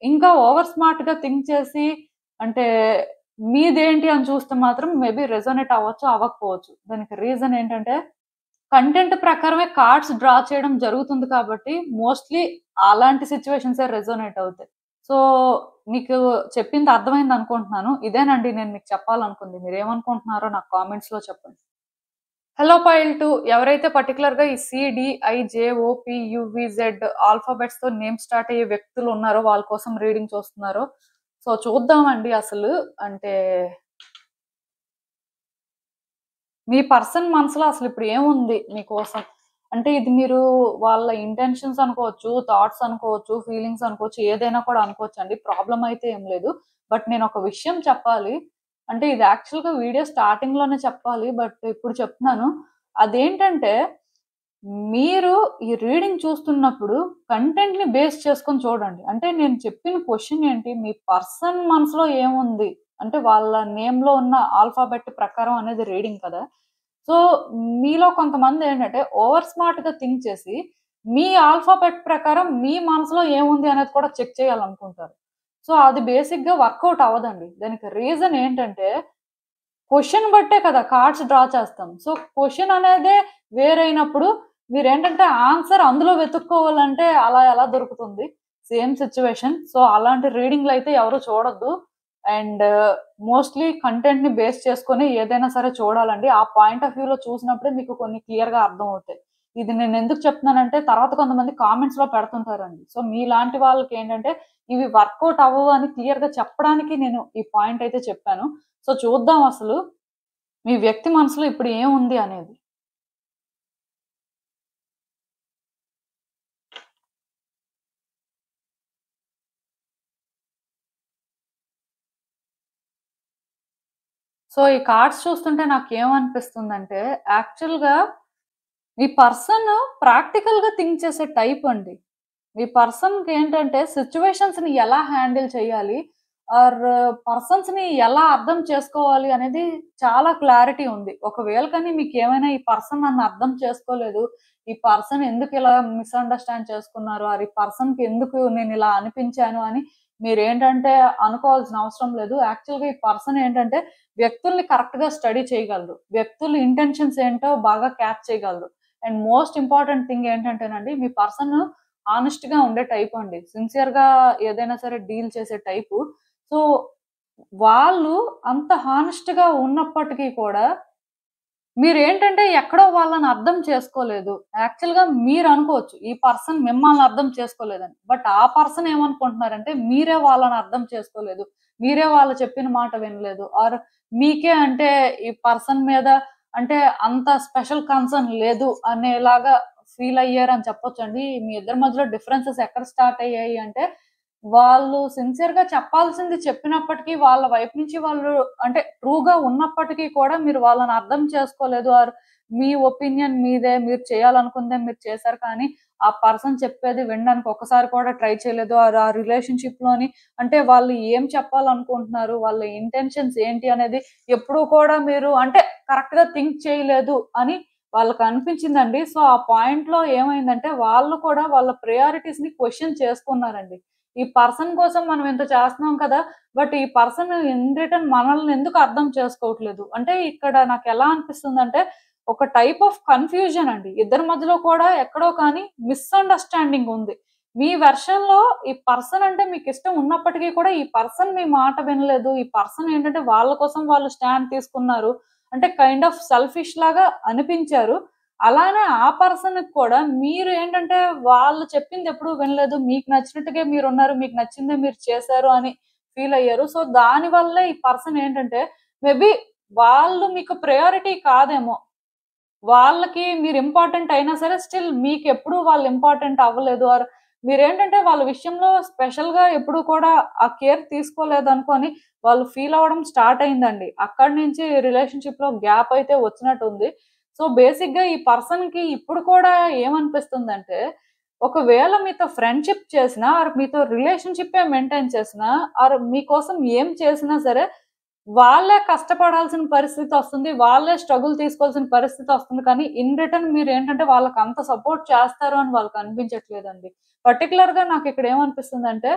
ఇంకా ఓవర్ స్మార్ట్‌గా థింక్ చేసి అంటే మీదేంటి అని చూస్తే మాత్రం మేబీ రెజోనేట్ అవ్వచ్చు, అవ్వకపోవచ్చు. దానికి రీజన్ ఏంటంటే కంటెంట్ ప్రకారమే కార్డ్స్ డ్రా చేయడం జరుగుతుంది కాబట్టి మోస్ట్‌లీ అలాంటి సిట్యుయేషన్సే రెజోనేట్ అవుతాయి. సో, మీకు చెప్పింది అర్థమైంది అనుకుంటున్నాను. ఇదేనండి నేను మీకు చెప్పాలనుకుంది. మీరేమనుకుంటున్నారో నాకు కామెంట్స్‌లో చెప్పండి. హలో పైల్ 2 ఎవరైతే పర్టిక్యులర్‌గా ఈ CDIJOPUVZ ఆల్ఫాబెట్స్‌తో నేమ్ స్టార్ట్ అయ్యే వ్యక్తులు ఉన్నారో వాళ్ళ కోసం రీడింగ్ చూస్తున్నారో. సో, చూద్దామండి అసలు. అంటే మీ పర్సన్ మనసులో అసలిప్పుడు ఏముంది మీకోసం? అంటే ఇది మీరు వాళ్ళ ఇంటెన్షన్స్ అనుకోవచ్చు, థాట్స్ అనుకోవచ్చు, ఫీలింగ్స్ అనుకోవచ్చు, ఏదైనా కూడా అనుకోవచ్చండి. ప్రాబ్లమ్ అయితే ఏం లేదు. బట్ నేనొక విషయం చెప్పాలి. అంటే ఇది యాక్చువల్‌గా వీడియో స్టార్టింగ్‌లోనే చెప్పాలి. బట్ ఇప్పుడు చెప్తున్నాను. అదేంటంటే మీరు ఈ రీడింగ్ చూస్తున్నప్పుడు కంటెంట్‌ని బేస్ చేసుకొని చూడండి. అంటే నేను చెప్పిన క్వెషన్ ఏంటి? మీ పర్సన్ మనసులో ఏముంది? అంటే వాళ్ళ నేమ్‌లో ఉన్న ఆల్ఫాబెట్ ప్రకారం అనేది రీడింగ్ కదా! సో, మీలో కొంతమందేంటంటే ఓవర్ స్మార్ట్‌గా థింక్ చేసి, మీ ఆల్ఫాబెట్ ప్రకారం మీ మనసులో ఏముంది అనేది కూడా చెక్ చేయాలనుకుంటారు. సో, అది బేసిక్‌గా వర్కౌట్ అవ్వదండి. దానికి రీజన్ ఏంటంటే, క్వెషన్ బట్టే కదా కార్డ్స్ డ్రా చేస్తాం. సో, క్వెషన్ అనేదే వేరైనప్పుడు మీరేంటంటే ఆన్సర్ అందులో వెతుక్కోవాలంటే అలా ఎలా దొరుకుతుంది? Same situation. సో, అలాంటి రీడింగ్‌లయితే ఎవరు చూడొద్దు. అండ్ మోస్ట్‌లీ కంటెంట్‌ని బేస్ చేసుకొని ఏదైనా సరే చూడాలండి. ఆ పాయింట్ ఆఫ్ వ్యూలో చూసినప్పుడే మీకు కొన్ని క్లియర్‌గా అర్థమవుతాయి. ఇది నేనెందుకు చెప్తున్నానంటే తర్వాత కొంతమంది కామెంట్స్‌లో పెడుతుంటారండి. సో, మీలాంటి వాళ్ళకేంటంటే ఇవి వర్కౌట్ అవ్వవు అని క్లియర్‌గా చెప్పడానికి నేను ఈ పాయింట్ అయితే చెప్పాను. సో, చూద్దాం అసలు మీ వ్యక్తి మనసులో ఇప్పుడు ఏముంది అనేది. సో, ఈ కార్డ్స్ చూస్తుంటే నాకేమనిపిస్తుందంటే యాక్చువల్‌గా మీ పర్సన్ ప్రాక్టికల్‌గా థింక్ చేసే టైప్ అండి. మీ పర్సన్‌కేంటంటే సిట్యుయేషన్స్‌ని ఎలా హ్యాండిల్ చేయాలి? ఆర్ పర్సన్స్‌ని ఎలా అర్థం చేసుకోవాలి అనేది చాలా క్లారిటీ ఉంది. ఒకవేళ కానీ మీకేమైనా ఈ పర్సన్ నన్ను అర్థం చేసుకోలేదు. ఈ పర్సన్ ఎందుకిలా మిస్‌అండర్‌స్టాండ్ చేసుకున్నారు? ఆర్ ఈ పర్సన్‌కి ఎందుకు నేనిలా అనిపించాను అని మీరేంటంటే అనుకోవాల్సిన అవసరం లేదు. యాక్చువల్‌గా ఈ పర్సన్ ఏంటంటే వ్యక్తుల్ని కరెక్ట్‌గా స్టడీ చేయగలరు. వ్యక్తుల ఇంటెన్షన్స్ ఏంటో బాగా క్యాచ్ చేయగలరు. అండ్ మోస్ట్ ఇంపార్టెంట్ థింగ్ ఏంటంటేనండి మీ పర్సన్ హానెస్ట్‌గా ఉండే టైప్ అండి. సిన్సియర్‌గా ఏదైనా సరే డీల్ చేసే టైపు. సో, వాళ్ళు అంత హానెస్ట్‌గా ఉన్నప్పటికీ కూడా మీరేంటంటే ఎక్కడో వాళ్ళని అర్థం చేసుకోలేదు. యాక్చువల్‌గా మీరనుకోవచ్చు. ఈ పర్సన్ మిమ్మల్ని అర్థం చేసుకోలేదని. బట్ ఆ పర్సన్ ఏమనుకుంటున్నారంటే మీరే వాళ్ళని అర్థం చేసుకోలేదు. మీరే వాళ్ళు చెప్పిన మాట వినలేదు. ఆర్ మీకే అంటే ఈ పర్సన్ మీద అంటే అంత స్పెషల్ కన్సర్న్ లేదు అనేలాగా ఫీల్ అయ్యారని చెప్పొచ్చండి. మీ ఇద్దరి మధ్యలో డిఫరెన్సెస్ ఎక్కడ స్టార్ట్ అయ్యాయి అంటే వాళ్ళు సిన్సియర్‌గా చెప్పాల్సింది చెప్పినప్పటికీ, వాళ్ళ వైపు నుంచి వాళ్ళు అంటే ట్రూగా ఉన్నప్పటికీ కూడా మీరు వాళ్ళని అర్థం చేసుకోలేదు. ఆర్ మీ ఒపీనియన్ మీదే. మీరు చేయాలనుకుందే మీరు చేశారు. కానీ, ఆ పర్సన్ చెప్పేది వినడానికి ఒక్కసారి కూడా ట్రై చేయలేదు. ఆర్ ఆ రిలేషన్‌షిప్‌లోని అంటే వాళ్ళు ఏం చెప్పాలనుకుంటున్నారు? వాళ్ళ ఇంటెన్షన్స్ ఏంటి అనేది ఎప్పుడూ కూడా మీరు అంటే కరెక్ట్‌గా థింక్ చేయలేదు అని వాళ్ళకనిపించిందండి. సో, ఆ పాయింట్‌లో ఏమైందంటే వాళ్ళు కూడా వాళ్ళ ప్రయారిటీస్‌ని క్వెషన్ చేసుకున్నారండి. ఈ పర్సన్ కోసం మనం ఇంత చేస్తున్నాం కదా! బట్ ఈ పర్సన్ ఇన్ రిటర్న్ మనల్ని ఎందుకు అర్థం చేసుకోవట్లేదు. అంటే ఇక్కడ నాకెలా అనిపిస్తుందంటే, ఒక టైప్ ఆఫ్ కన్‌ఫ్యూజన్ అండి. ఇద్దరి మధ్యలో కూడా ఎక్కడో కానీ మిస్‌అండర్‌స్టాండింగ్ ఉంది. మీ వెర్షన్‌లో ఈ పర్సన్ అంటే మీకిష్టం ఉన్నప్పటికీ కూడా ఈ పర్సన్ మీ మాట వినలేదు. ఈ పర్సన్ ఏంటంటే వాళ్ళ కోసం వాళ్ళు స్టాండ్ తీసుకున్నారు. అంటే కైండ్ ఆఫ్ సెల్ఫిష్ లాగా అనిపించారు. అలానే ఆ పర్సన్‌కి కూడా మీరు ఏంటంటే వాళ్ళు చెప్పింది ఎప్పుడు వినలేదు. మీకు నచ్చినట్టుగా మీరున్నారు. మీకు నచ్చిందే మీరు చేశారు అని ఫీల్ అయ్యారు. సో, దాని వల్లే ఈ పర్సన్ ఏంటంటే మేబీ వాళ్ళు మీకు ప్రయారిటీ కాదేమో. వాళ్ళకి మీరు ఇంపార్టెంట్ అయినా సరే స్టిల్ మీకెప్పుడు వాళ్ళు ఇంపార్టెంట్ అవ్వలేదు. ఆర్ మీరేంటంటే వాళ్ళ విషయంలో స్పెషల్‌గా ఎప్పుడు కూడా ఆ కేర్ తీసుకోలేదనుకోని వాళ్ళు ఫీల్ అవ్వడం స్టార్ట్ అయిందండి. అక్కడి నుంచి రిలేషన్‌షిప్‌లో గ్యాప్ అయితే వచ్చినట్టుంది. సో, బేసిక్‌గా ఈ పర్సన్‌కి ఇప్పుడు కూడా ఏమనిపిస్తుందంటే, ఒకవేళ మీతో ఫ్రెండ్‌షిప్ చేసినా ఆర్ మీతో రిలేషన్‌షిప్పే మెయింటైన్ చేసినా ఆర్ మీకోసం ఏం చేసినా సరే వాళ్ళే కష్టపడాల్సిన పరిస్థితి వస్తుంది. వాళ్ళే స్ట్రగుల్ తీసుకోవాల్సిన పరిస్థితి వస్తుంది. కానీ ఇన్ రిటర్న్ మీరేంటంటే వాళ్ళకి అంత సపోర్ట్ చేస్తారు అని వాళ్ళకి అనిపించట్లేదండి. పర్టిక్యులర్‌గా నాకిక్కడ ఏమనిపిస్తుందంటే,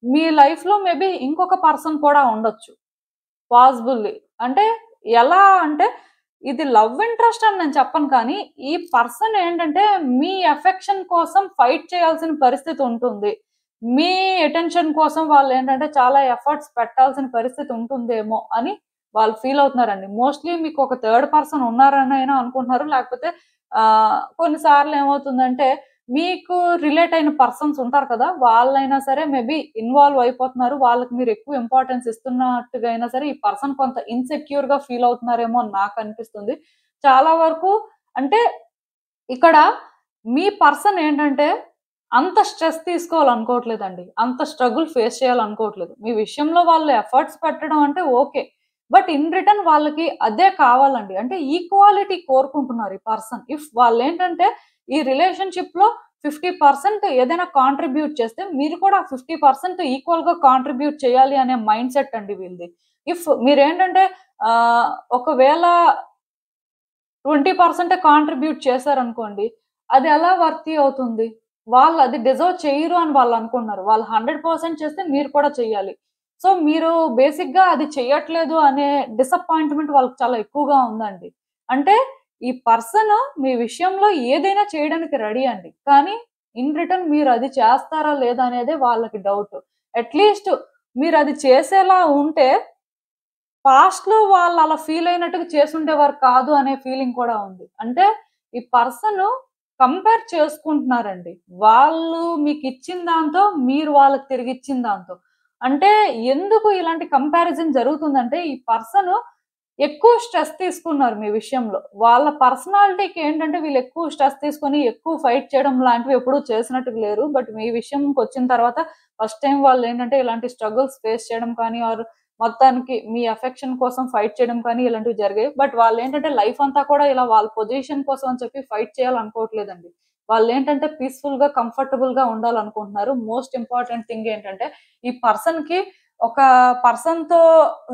మీ లైఫ్‌లో మేబీ ఇంకొక పర్సన్ కూడా ఉండొచ్చు. పాసిబుల్లీ. అంటే ఎలా అంటే ఇది లవ్ ఇంట్రెస్ట్ అని నేను చెప్పను కానీ, ఈ పర్సన్ ఏంటంటే మీ ఎఫెక్షన్ కోసం ఫైట్ చేయాల్సిన పరిస్థితి ఉంటుంది. మీ అటెన్షన్ కోసం వాళ్ళేంటంటే చాలా ఎఫర్ట్స్ పెట్టాల్సిన పరిస్థితి ఉంటుందేమో అని వాళ్ళు ఫీల్ అవుతున్నారండి. మోస్ట్‌లీ మీకు ఒక థర్డ్ పర్సన్ ఉన్నారనైనా అనుకుంటున్నారు. లేకపోతే కొన్నిసార్లు ఏమవుతుందంటే మీకు రిలేట్ అయిన పర్సన్స్ ఉంటారు కదా! వాళ్ళైనా సరే మేబీ ఇన్వాల్వ్ అయిపోతున్నారు. వాళ్ళకి మీరు ఎక్కువ ఇంపార్టెన్స్ ఇస్తున్నట్టుగా అయినా సరే, ఈ పర్సన్ కొంత ఇన్‌సెక్యూర్‌గా ఫీల్ అవుతున్నారేమో అని నాకనిపిస్తుంది. చాలా వరకు అంటే ఇక్కడ మీ పర్సన్ ఏంటంటే అంత స్ట్రెస్ తీసుకోవాలనుకోవట్లేదండి. అంత స్ట్రగుల్ ఫేస్ చేయాలనుకోవట్లేదు. మీ విషయంలో వాళ్ళు ఎఫర్ట్స్ పెట్టడం అంటే ఓకే. బట్ ఇన్ రిటర్న్ వాళ్ళకి అదే కావాలండి. అంటే ఈక్వాలిటీ కోరుకుంటున్నారు ఈ పర్సన్. ఇఫ్ వాళ్ళేంటంటే ఈ రిలేషన్‌షిప్‌లో 50% ఏదైనా కాంట్రిబ్యూట్ చేస్తే మీరు కూడా 50% ఈక్వల్‌గా కాంట్రిబ్యూట్ చేయాలి అనే మైండ్‌సెట్ అండి వీళ్ళది. ఇఫ్ మీరేంటంటే ఒకవేళ 20% కాంట్రిబ్యూట్ చేశారనుకోండి. అది ఎలా వర్తీ అవుతుంది? వాళ్ళు అది డిజర్వ్ చెయ్యరు అని వాళ్ళనుకుంటున్నారు. వాళ్ళు 100% చేస్తే మీరు కూడా చెయ్యాలి. సో, మీరు బేసిక్‌గా అది చెయ్యట్లేదు అనే డిసప్పాయింట్‌మెంట్ వాళ్ళకి చాలా ఎక్కువగా ఉందండి. అంటే ఈ పర్సన్ మీ విషయంలో ఏదైనా చేయడానికి రెడీ అండి. కానీ ఇన్ రిటర్న్ మీరది చేస్తారా లేదా అనేదే వాళ్ళకి డౌట్. అట్‌లీస్ట్ మీరది చేసేలా ఉంటే పాస్ట్‌లో వాళ్ళలా ఫీల్ అయినట్టుగా చేసుండేవారు కాదు అనే ఫీలింగ్ కూడా ఉంది. అంటే ఈ పర్సను కంపేర్ చేసుకుంటున్నారండి. వాళ్ళు మీకిచ్చిన దాంతో, మీరు వాళ్ళకి తిరిగిచ్చిన దాంతో. అంటే ఎందుకు ఇలాంటి కంపారిజన్ జరుగుతుందంటే, ఈ పర్సను ఎక్కువ స్ట్రెస్ తీసుకున్నారు మీ విషయంలో. వాళ్ళ పర్సనాలిటీకి ఏంటంటే వీళ్ళెక్కువ స్ట్రెస్ తీసుకొని, ఎక్కువ ఫైట్ చేయడం లాంటివి ఎప్పుడూ చేసినట్టుగా లేరు. బట్ మీ విషయంకొచ్చిన తర్వాత ఫస్ట్ టైమ్ వాళ్ళేంటంటే ఇలాంటి స్ట్రగుల్స్ ఫేస్ చేయడం కానీ మొత్తానికి మీ అఫెక్షన్ కోసం ఫైట్ చేయడం కానీ ఇలాంటివి జరిగాయి. బట్ వాళ్ళేంటంటే లైఫ్ అంతా కూడా ఇలా వాళ్ళ పొజిషన్ కోసం అని చెప్పి ఫైట్ చేయాలనుకోవట్లేదండి. వాళ్ళేంటంటే పీస్‌ఫుల్‌గా, కంఫర్టబుల్‌గా ఉండాలనుకుంటున్నారు. మోస్ట్ ఇంపార్టెంట్ థింగ్ ఏంటంటే ఈ పర్సన్‌కి ఒక పర్సన్‌తో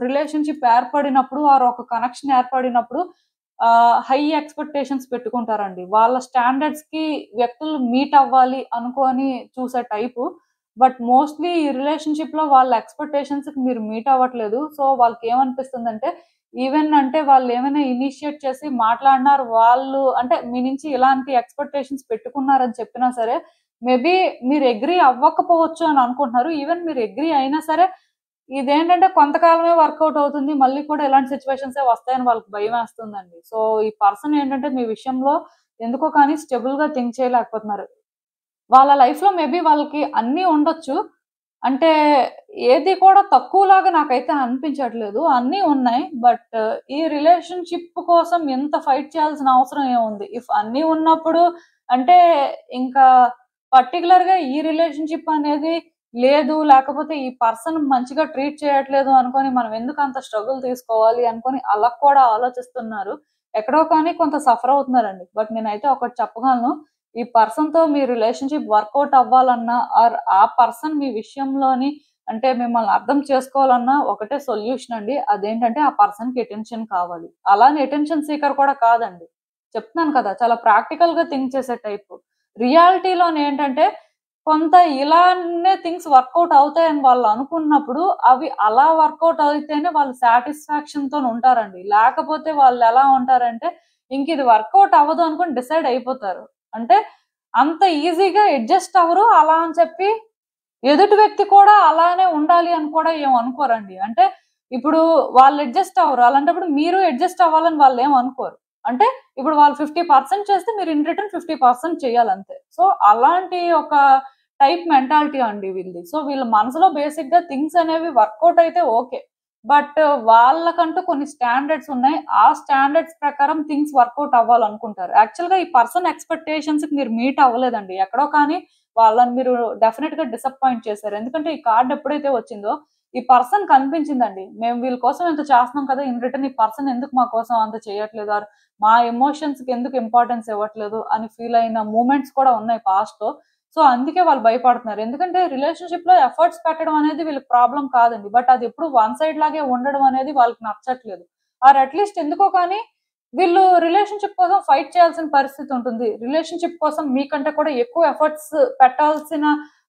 రిలేషన్‌షిప్ ఏర్పడినప్పుడు ఆర్ ఒక కనెక్షన్ ఏర్పడినప్పుడు హై ఎక్స్‌పెక్టేషన్స్ పెట్టుకుంటారండి. వాళ్ళ స్టాండర్డ్స్‌కి వ్యక్తులు మీట్ అవ్వాలి అనుకోని చూసే టైపు. బట్ మోస్ట్‌లీ ఈ రిలేషన్‌షిప్‌లో వాళ్ళ ఎక్స్‌పెక్టేషన్స్‌కి మీరు మీట్ అవ్వట్లేదు. సో, వాళ్ళకేమనిపిస్తుందంటే, ఈవెన్ అంటే వాళ్ళేమైనా ఇనిషియేట్ చేసి మాట్లాడినారు. వాళ్ళు అంటే మీ నుంచి ఇలాంటి ఎక్స్‌పెక్టేషన్స్ పెట్టుకున్నారని చెప్పినా సరే, మేబీ మీరు అగ్రీ అవ్వకపోవచ్చు అని అనుకుంటున్నారు. ఈవెన్ మీరు అగ్రీ అయినా సరే, ఇదేంటంటే కొంతకాలమే వర్కౌట్ అవుతుంది. మళ్ళీ కూడా ఇలాంటి సిట్యుయేషన్సే వస్తాయని వాళ్ళకి భయమేస్తుందండి. సో, ఈ పర్సన్ ఏంటంటే మీ విషయంలో ఎందుకో కానీ స్టేబుల్‌గా థింక్ చేయలేకపోతున్నారు. వాళ్ళ లైఫ్‌లో మేబీ వాళ్ళకి అన్నీ ఉండొచ్చు. అంటే ఏది కూడా తక్కువలాగా నాకైతే అనిపించట్లేదు. అన్నీ ఉన్నాయి. బట్ ఈ రిలేషన్‌షిప్ కోసం ఇంత ఫైట్ చేయాల్సిన అవసరం ఏముంది? ఇఫ్ అన్నీ ఉన్నప్పుడు అంటే ఇంకా పర్టిక్యులర్‌గా ఈ రిలేషన్‌షిప్ అనేది లేదు. లేకపోతే ఈ పర్సన్ మంచిగా ట్రీట్ చేయట్లేదు అనుకోని మనం ఎందుకంత స్ట్రగుల్ తీసుకోవాలి అనుకోని అలా కూడా ఆలోచిస్తున్నారు. ఎక్కడో కానీ కొంత సఫర్ అవుతున్నారండి. బట్ నేనైతే ఒకటి చెప్పగలను. ఈ పర్సన్‌తో మీ రిలేషన్‌షిప్ వర్కౌట్ అవ్వాలన్నా ఆర్ ఆ పర్సన్ మీ విషయంలోని అంటే మిమ్మల్ని అర్థం చేసుకోవాలన్నా ఒకటే సొల్యూషన్ అండి. అదేంటంటే ఆ పర్సన్‌కి అటెన్షన్ కావాలి. అలానే అటెన్షన్ సీకర్ కూడా కాదండి. చెప్తున్నాను కదా! చాలా ప్రాక్టికల్‌గా థింక్ చేసే టైపు. రియాలిటీలోనేంటంటే కొంత ఇలానే థింగ్స్ వర్కౌట్ అవుతాయని వాళ్ళు అనుకున్నప్పుడు అవి అలా వర్కౌట్ అయితేనే వాళ్ళు సాటిస్ఫాక్షన్‌తోని ఉంటారండి. లేకపోతే వాళ్ళెలా ఉంటారంటే ఇంక ఇది వర్కౌట్ అవ్వదు అనుకోని డిసైడ్ అయిపోతారు. అంటే అంత ఈజీగా అడ్జస్ట్ అవ్వరు. అలా అని చెప్పి ఎదుటి వ్యక్తి కూడా అలానే ఉండాలి అని కూడా ఏం అనుకోరండి. అంటే ఇప్పుడు వాళ్ళు అడ్జస్ట్ అవ్వరు. అలాంటప్పుడు మీరు అడ్జస్ట్ అవ్వాలని వాళ్ళేం అనుకోరు. అంటే ఇప్పుడు వాళ్ళు 50% చేస్తే మీరు ఇన్ రిటర్న్ 50% చేయాలంతే. సో, అలాంటి ఒక టైప్ మెంటాలిటీ అండి వీళ్ళది. సో, వీళ్ళ మనసులో బేసిక్‌గా థింగ్స్ అనేవి వర్కౌట్ అయితే ఓకే. బట్ వాళ్ళకంటూ కొన్ని స్టాండర్డ్స్ ఉన్నాయి. ఆ స్టాండర్డ్స్ ప్రకారం థింగ్స్ వర్కౌట్ అవ్వాలనుకుంటారు. యాక్చువల్‌గా ఈ పర్సన్ ఎక్స్‌పెక్టేషన్స్‌కి మీరు మీట్ అవ్వలేదండి. ఎక్కడో కానీ వాళ్ళని మీరు డెఫినిట్‌గా డిసప్పాయింట్ చేశారు. ఎందుకంటే ఈ కార్డ్ ఎప్పుడైతే వచ్చిందో, ఈ పర్సన్ కనిపించిందండి. మేము వీళ్ళ కోసం ఇంత చేస్తున్నాం కదా! ఇన్ రిటర్న్ ఈ పర్సన్ ఎందుకు మా కోసం అంత చేయట్లేదు? ఆర్ మా ఎమోషన్స్‌కి ఎందుకు ఇంపార్టెన్స్ ఇవ్వట్లేదు అని ఫీల్ అయిన మూమెంట్స్ కూడా ఉన్నాయి పాస్ట్‌లో. సో అందుకే వాళ్ళు భయపడుతున్నారు. ఎందుకంటే రిలేషన్షిప్ లో ఎఫర్ట్స్ పెట్టడం అనేది వీళ్ళకి ప్రాబ్లం కాదండి. బట్ అది ఎప్పుడు వన్ సైడ్ లాగే ఉండడం అనేది వాళ్ళకి నచ్చట్లేదు. ఆర్ అట్లీస్ట్ ఎందుకో కానీ వీళ్ళు రిలేషన్షిప్ కోసం ఫైట్ చేయాల్సిన పరిస్థితి ఉంటుంది. రిలేషన్షిప్ కోసం మీకంటే కూడా ఎక్కువ ఎఫర్ట్స్ పెట్టాల్సిన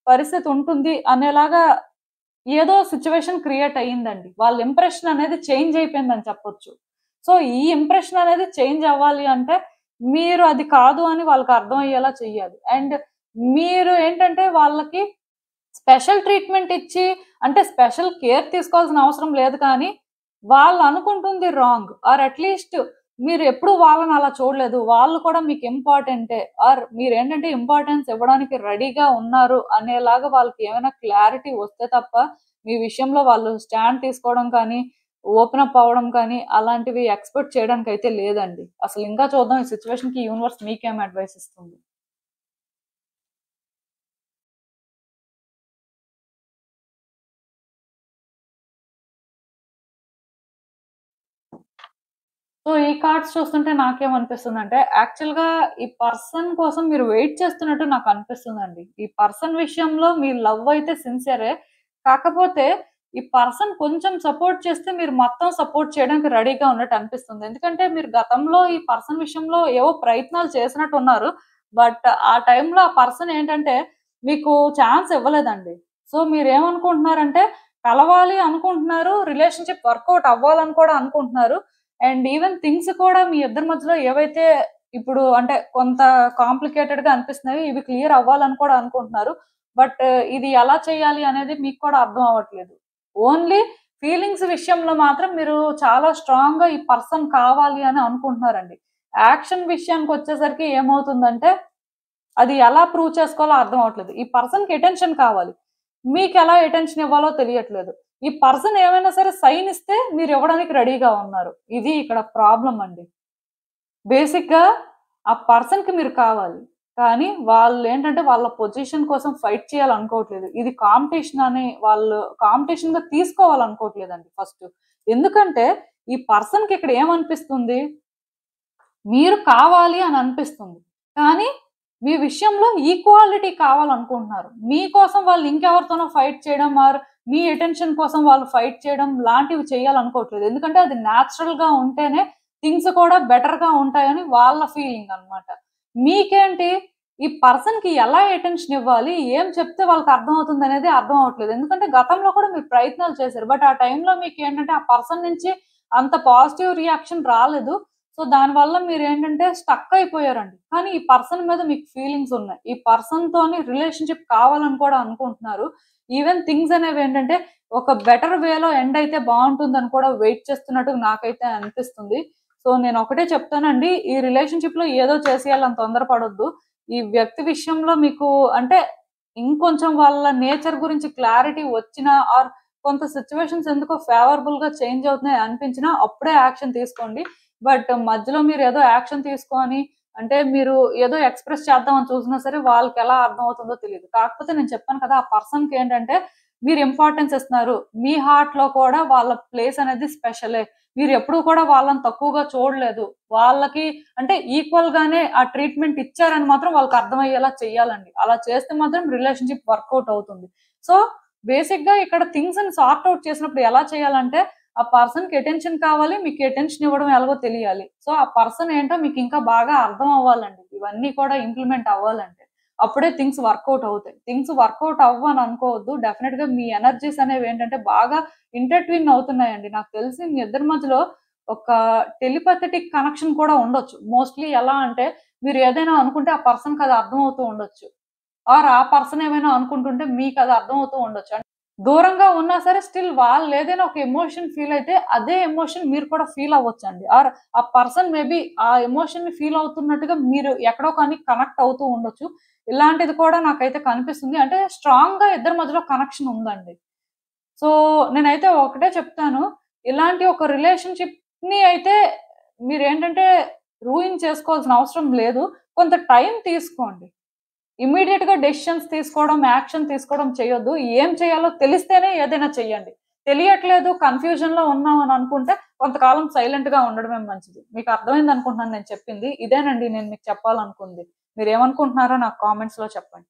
పరిస్థితి ఉంటుంది అనేలాగా ఏదో సిచ్యువేషన్ క్రియేట్ అయ్యిందండి. వాళ్ళ ఇంప్రెషన్ అనేది చేంజ్ అయిపోయిందని చెప్పొచ్చు. సో ఈ ఇంప్రెషన్ అనేది చేంజ్ అవ్వాలి అంటే మీరు అది కాదు అని వాళ్ళకి అర్థమయ్యేలా చెయ్యాలి. అండ్ మీరు ఏంటంటే వాళ్ళకి స్పెషల్ ట్రీట్మెంట్ ఇచ్చి అంటే స్పెషల్ కేర్ తీసుకోవాల్సిన అవసరం లేదు కానీ వాళ్ళు అనుకుంటుంది రాంగ్. ఆర్ అట్లీస్ట్ మీరు ఎప్పుడు వాళ్ళని అలా చూడలేదు. వాళ్ళు కూడా మీకు ఇంపార్టెంటే. ఆర్ మీరేంటంటే ఇంపార్టెన్స్ ఇవ్వడానికి రెడీగా ఉన్నారు అనేలాగా వాళ్ళకి ఏమైనా క్లారిటీ వస్తే తప్ప మీ విషయంలో వాళ్ళు స్టాండ్ తీసుకోవడం కానీ, ఓపెన్ అప్ అవ్వడం కానీ అలాంటివి ఎక్స్‌పెక్ట్ చేయడానికైతే లేదండి. అసలు ఇంకా చూద్దాం ఈ సిట్యుయేషన్‌కి యూనివర్స్ మీకేం అడ్వైస్ ఇస్తుంది. సో ఈ కార్డ్స్ చూస్తుంటే నాకేమనిపిస్తుందంటే, యాక్చువల్‌గా ఈ పర్సన్ కోసం మీరు వెయిట్ చేస్తున్నట్టు నాకనిపిస్తుందండి. ఈ పర్సన్ విషయంలో మీ లవ్ అయితే సిన్సియరే. కాకపోతే ఈ పర్సన్ కొంచెం సపోర్ట్ చేస్తే మీరు మొత్తం సపోర్ట్ చేయడానికి రెడీగా ఉన్నట్టు అనిపిస్తుంది. ఎందుకంటే మీరు గతంలో ఈ పర్సన్ విషయంలో ఏవో ప్రయత్నాలు చేసినట్టున్నారు. బట్ ఆ టైంలో ఆ పర్సన్ ఏంటంటే మీకు ఛాన్స్ ఇవ్వలేదండి. సో మీరేమనుకుంటున్నారంటే కలవాలి అనుకుంటున్నారు. రిలేషన్‌షిప్ వర్కౌట్ అవ్వాలని కూడా అనుకుంటున్నారు. అండ్ ఈవెన్ థింగ్స్ కూడా మీ ఇద్దరి మధ్యలో ఏవైతే ఇప్పుడు అంటే కొంత కాంప్లికేటెడ్‌గా అనిపిస్తున్నాయి. ఇవి క్లియర్ అవ్వాలని కూడా అనుకుంటున్నారు. బట్ ఇది ఎలా చేయాలి అనేది మీకు కూడా అర్థం అవ్వట్లేదు. ఓన్లీ ఫీలింగ్స్ విషయంలో మాత్రం మీరు చాలా స్ట్రాంగ్‌గా ఈ పర్సన్ కావాలి అని అనుకుంటున్నారండి. యాక్షన్ విషయానికొచ్చేసరికి ఏమవుతుందంటే అది ఎలా ప్రూవ్ చేసుకోవాలో అర్థం అవ్వట్లేదు. ఈ పర్సన్‌కి అటెన్షన్ కావాలి. మీకెలా అటెన్షన్ ఇవ్వాలో తెలియట్లేదు. ఈ పర్సన్ ఏమైనా సరే సైన్ ఇస్తే మీరు ఇవ్వడానికి రెడీగా ఉన్నారు. ఇది ఇక్కడ ప్రాబ్లమ్ అండి. బేసిక్‌గా ఆ పర్సన్‌కి మీరు కావాలి. కానీ వాళ్ళేంటంటే వాళ్ళ పొజిషన్ కోసం ఫైట్ చేయాలనుకోవట్లేదు. ఇది కాంపిటీషన్ అని వాళ్ళు కాంపిటీషన్‌గా తీసుకోవాలనుకోవట్లేదండి ఫస్ట్. ఎందుకంటే ఈ పర్సన్‌కి ఇక్కడ ఏమనిపిస్తుంది? మీరు కావాలి అని అనిపిస్తుంది. కానీ మీ విషయంలో ఈక్వాలిటీ కావాలనుకుంటున్నారు. మీకోసం వాళ్ళు ఇంకెవరితోనో ఫైట్ చేయడం ఆర్ మీ అటెన్షన్ కోసం వాళ్ళు ఫైట్ చేయడం లాంటివి చేయాలనుకోవట్లేదు. ఎందుకంటే అది నేచురల్‌గా ఉంటేనే థింగ్స్ కూడా బెటర్‌గా ఉంటాయని వాళ్ళ ఫీలింగ్ అన్నమాట. మీకేంటి ఈ పర్సన్‌కి ఎలా అటెన్షన్ ఇవ్వాలి? ఏం చెప్తే వాళ్ళకి అర్థమవుతుందనేది అర్థం అవ్వట్లేదు. ఎందుకంటే గతంలో కూడా మీరు ప్రయత్నాలు చేశారు. బట్ ఆ టైంలో మీకేంటంటే ఆ పర్సన్ నుంచి అంత పాజిటివ్ రియాక్షన్ రాలేదు. సో దానివల్ల మీరేంటంటే స్టక్ అయిపోయారండి. కానీ ఈ పర్సన్ మీద మీకు ఫీలింగ్స్ ఉన్నాయి. ఈ పర్సన్‌తోని రిలేషన్‌షిప్ కావాలని కూడా అనుకుంటున్నారు. ఈవెన్ థింగ్స్ అనేవేంటంటే ఒక బెటర్ వేలో ఎండ్ అయితే బావుంటుందని కూడా వెయిట్ చేస్తున్నట్టు నాకైతే అనిపిస్తుంది. సో నేనొకటే చెప్తానండి. ఈ రిలేషన్‌షిప్‌లో ఏదో చేసేయాలని తొందరపడొద్దు. ఈ వ్యక్తి విషయంలో మీకు అంటే ఇంకొంచెం వాళ్ళ నేచర్ గురించి క్లారిటీ వచ్చినా ఆర్ కొంత సిట్యుయేషన్స్ ఎందుకో ఫేవరబుల్‌గా చేంజ్ అవుతున్నాయి అనిపించినా అప్పుడే యాక్షన్ తీసుకోండి. బట్ మధ్యలో మీరేదో యాక్షన్ తీసుకొని అంటే మీరు ఏదో ఎక్స్‌ప్రెస్ చేద్దామని చూసినా సరే వాళ్ళకెలా అర్థమవుతుందో తెలీదు. కాకపోతే నేను చెప్పాను కదా! ఆ పర్సన్‌కేంటంటే మీరు ఇంపార్టెన్స్ ఇస్తున్నారు. మీ హార్ట్‌లో కూడా వాళ్ళ ప్లేస్ అనేది స్పెషలే. మీరెప్పుడూ కూడా వాళ్ళని తక్కువగా చూడలేదు. వాళ్ళకి అంటే ఈక్వల్‌గానే ఆ ట్రీట్‌మెంట్ ఇచ్చారని మాత్రం వాళ్ళకి అర్థమయ్యేలా చెయ్యాలండి. అలా చేస్తే మాత్రం రిలేషన్‌షిప్ వర్కౌట్ అవుతుంది. సో, బేసిక్‌గా ఇక్కడ థింగ్స్‌ని సార్ట్ ఔట్ చేసినప్పుడు ఎలా చేయాలంటే ఆ పర్సన్‌కి అటెన్షన్ కావాలి. మీకు అటెన్షన్ ఇవ్వడం ఎలాగో తెలియాలి. సో, ఆ పర్సన్ ఏంటో మీకింకా బాగా అర్థం అవ్వాలండి. ఇవన్నీ కూడా ఇంప్లిమెంట్ అవ్వాలంటే. అప్పుడే థింగ్స్ వర్కౌట్ అవుతాయి. థింగ్స్ వర్కౌట్ అవ్వని అనుకోవద్దు. డెఫినిట్‌గా మీ ఎనర్జీస్ అనేవేంటంటే బాగా ఇంటర్‌ట్విన్ అవుతున్నాయండి. నాకు తెలిసి మీ ఇద్దరి మధ్యలో ఒక టెలిపథెటిక్ కనెక్షన్ కూడా ఉండొచ్చు. మోస్ట్‌లీ ఎలా అంటే మీరు ఏదైనా అనుకుంటే ఆ పర్సన్‌కి అది అర్థమవుతూ ఉండొచ్చు. ఆర్ ఆ పర్సన్ ఏమైనా అనుకుంటుంటే మీకది అర్థమవుతూ ఉండొచ్చు. దూరంగా ఉన్నా సరే స్టిల్ వాళ్ళేదైనా ఒక ఎమోషన్ ఫీల్ అయితే అదే ఎమోషన్ మీరు కూడా ఫీల్ అవ్వొచ్చండి. ఆర్ ఆ పర్సన్ మేబీ ఆ ఎమోషన్‌ని ఫీల్ అవుతున్నట్టుగా మీరు ఎక్కడో కానీ కనెక్ట్ అవుతూ ఉండొచ్చు. ఇలాంటిది కూడా నాకైతే కనిపిస్తుంది. అంటే స్ట్రాంగ్‌గా ఇద్దరి మధ్యలో కనెక్షన్ ఉందండి. సో, నేనైతే ఒకటే చెప్తాను. ఇలాంటి ఒక రిలేషన్‌షిప్‌ని అయితే మీరేంటంటే రూయిన్ చేసుకోవాల్సిన అవసరం లేదు. కొంత టైం తీసుకోండి. ఇమ్మీడియేట్‌గా డెసిషన్స్ తీసుకోవడం, యాక్షన్ తీసుకోవడం చేయొద్దు. ఏం చేయాలో తెలిస్తేనే ఏదైనా చెయ్యండి. తెలియట్లేదు, కన్‌ఫ్యూజన్‌లో ఉన్నాం అని అనుకుంటే కొంతకాలం సైలెంట్‌గా ఉండడమే మంచిది. మీకు అర్థమైందనుకుంటున్నాను నేను చెప్పింది. ఇదేనండి నేను మీకు చెప్పాలనుకుంది. మీరేమనుకుంటున్నారో నాకు కామెంట్స్‌లో చెప్పండి.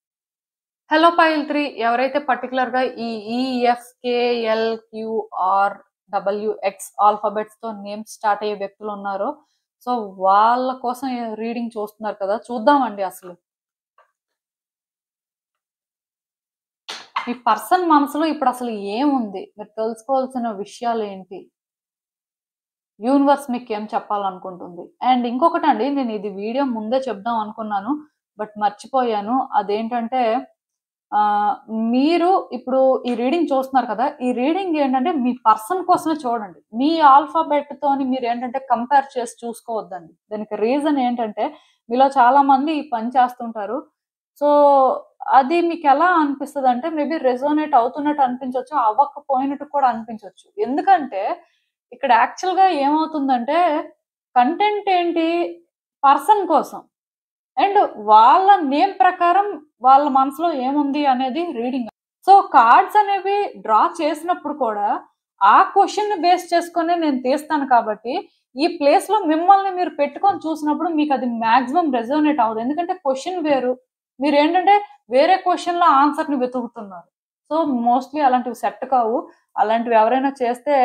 హలో పైల్ 3 ఎవరైతే పర్టికులర్‌గా ఈ ఈఎఫ్‌కేఎల్‌క్యూఆర్‌డబ్ల్యూఎక్స్ ఆల్ఫాబెట్స్‌తో నేమ్స్ స్టార్ట్ అయ్యే వ్యక్తులు ఉన్నారో, సో వాళ్ళ కోసం రీడింగ్ చూస్తున్నారు కదా! చూద్దామండి అసలు. మీ పర్సన్ మనసులో ఇప్పుడు అసలు ఏముంది? మీరు తెలుసుకోవాల్సిన విషయాలు ఏంటి? యూనివర్స్ మీకేం చెప్పాలనుకుంటుంది? అండ్ ఇంకొకటండి, నేను ఇది వీడియో ముందే చెప్దాం అనుకున్నాను. బట్ మర్చిపోయాను. అదేంటంటే ఆహ్, మీరు ఇప్పుడు ఈ రీడింగ్ చూస్తున్నారు కదా! ఈ రీడింగ్ ఏంటంటే మీ పర్సన్ కోసమే చూడండి. మీ ఆల్ఫాబెట్‌తోని మీరేంటంటే కంపేర్ చేసి చూసుకోవద్దండి. దానికి రీజన్ ఏంటంటే మీలో చాలా మంది ఈ పని చేస్తుంటారు. సో, అది మీకెలా అనిపిస్తదంటే మేబీ రెసొనేట్ అవుతున్నట్టు అనిపించొచ్చు. అవ్వకపోయినట్టు కూడా అనిపించొచ్చు. ఎందుకంటే ఇక్కడ యాక్చువల్‌గా ఏమవుతుందంటే కంటెంట్ ఏంటి? పర్సన్ కోసం. అండ్ వాళ్ళ నేమ్ ప్రకారం వాళ్ళ మనసులో ఏముంది అనేది రీడింగ్. సో, కార్డ్స్ అనేవి డ్రా చేసినప్పుడు కూడా ఆ క్వెషన్‌ని బేస్ చేసుకొనే నేను తీస్తాను కాబట్టి, ఈ ప్లేస్‌లో మిమ్మల్ని మీరు పెట్టుకొని చూసినప్పుడు మీకది మాక్సిమం రెసొనేట్ అవ్వదు. ఎందుకంటే క్వెషన్ వేరు. మీరేంటంటే వేరే క్వెషన్‌లో ఆన్సర్‌ని వెతుకుతున్నారు. సో, మోస్ట్‌లీ అలాంటివి సెట్ కావు. అలాంటివి ఎవరైనా చేస్తే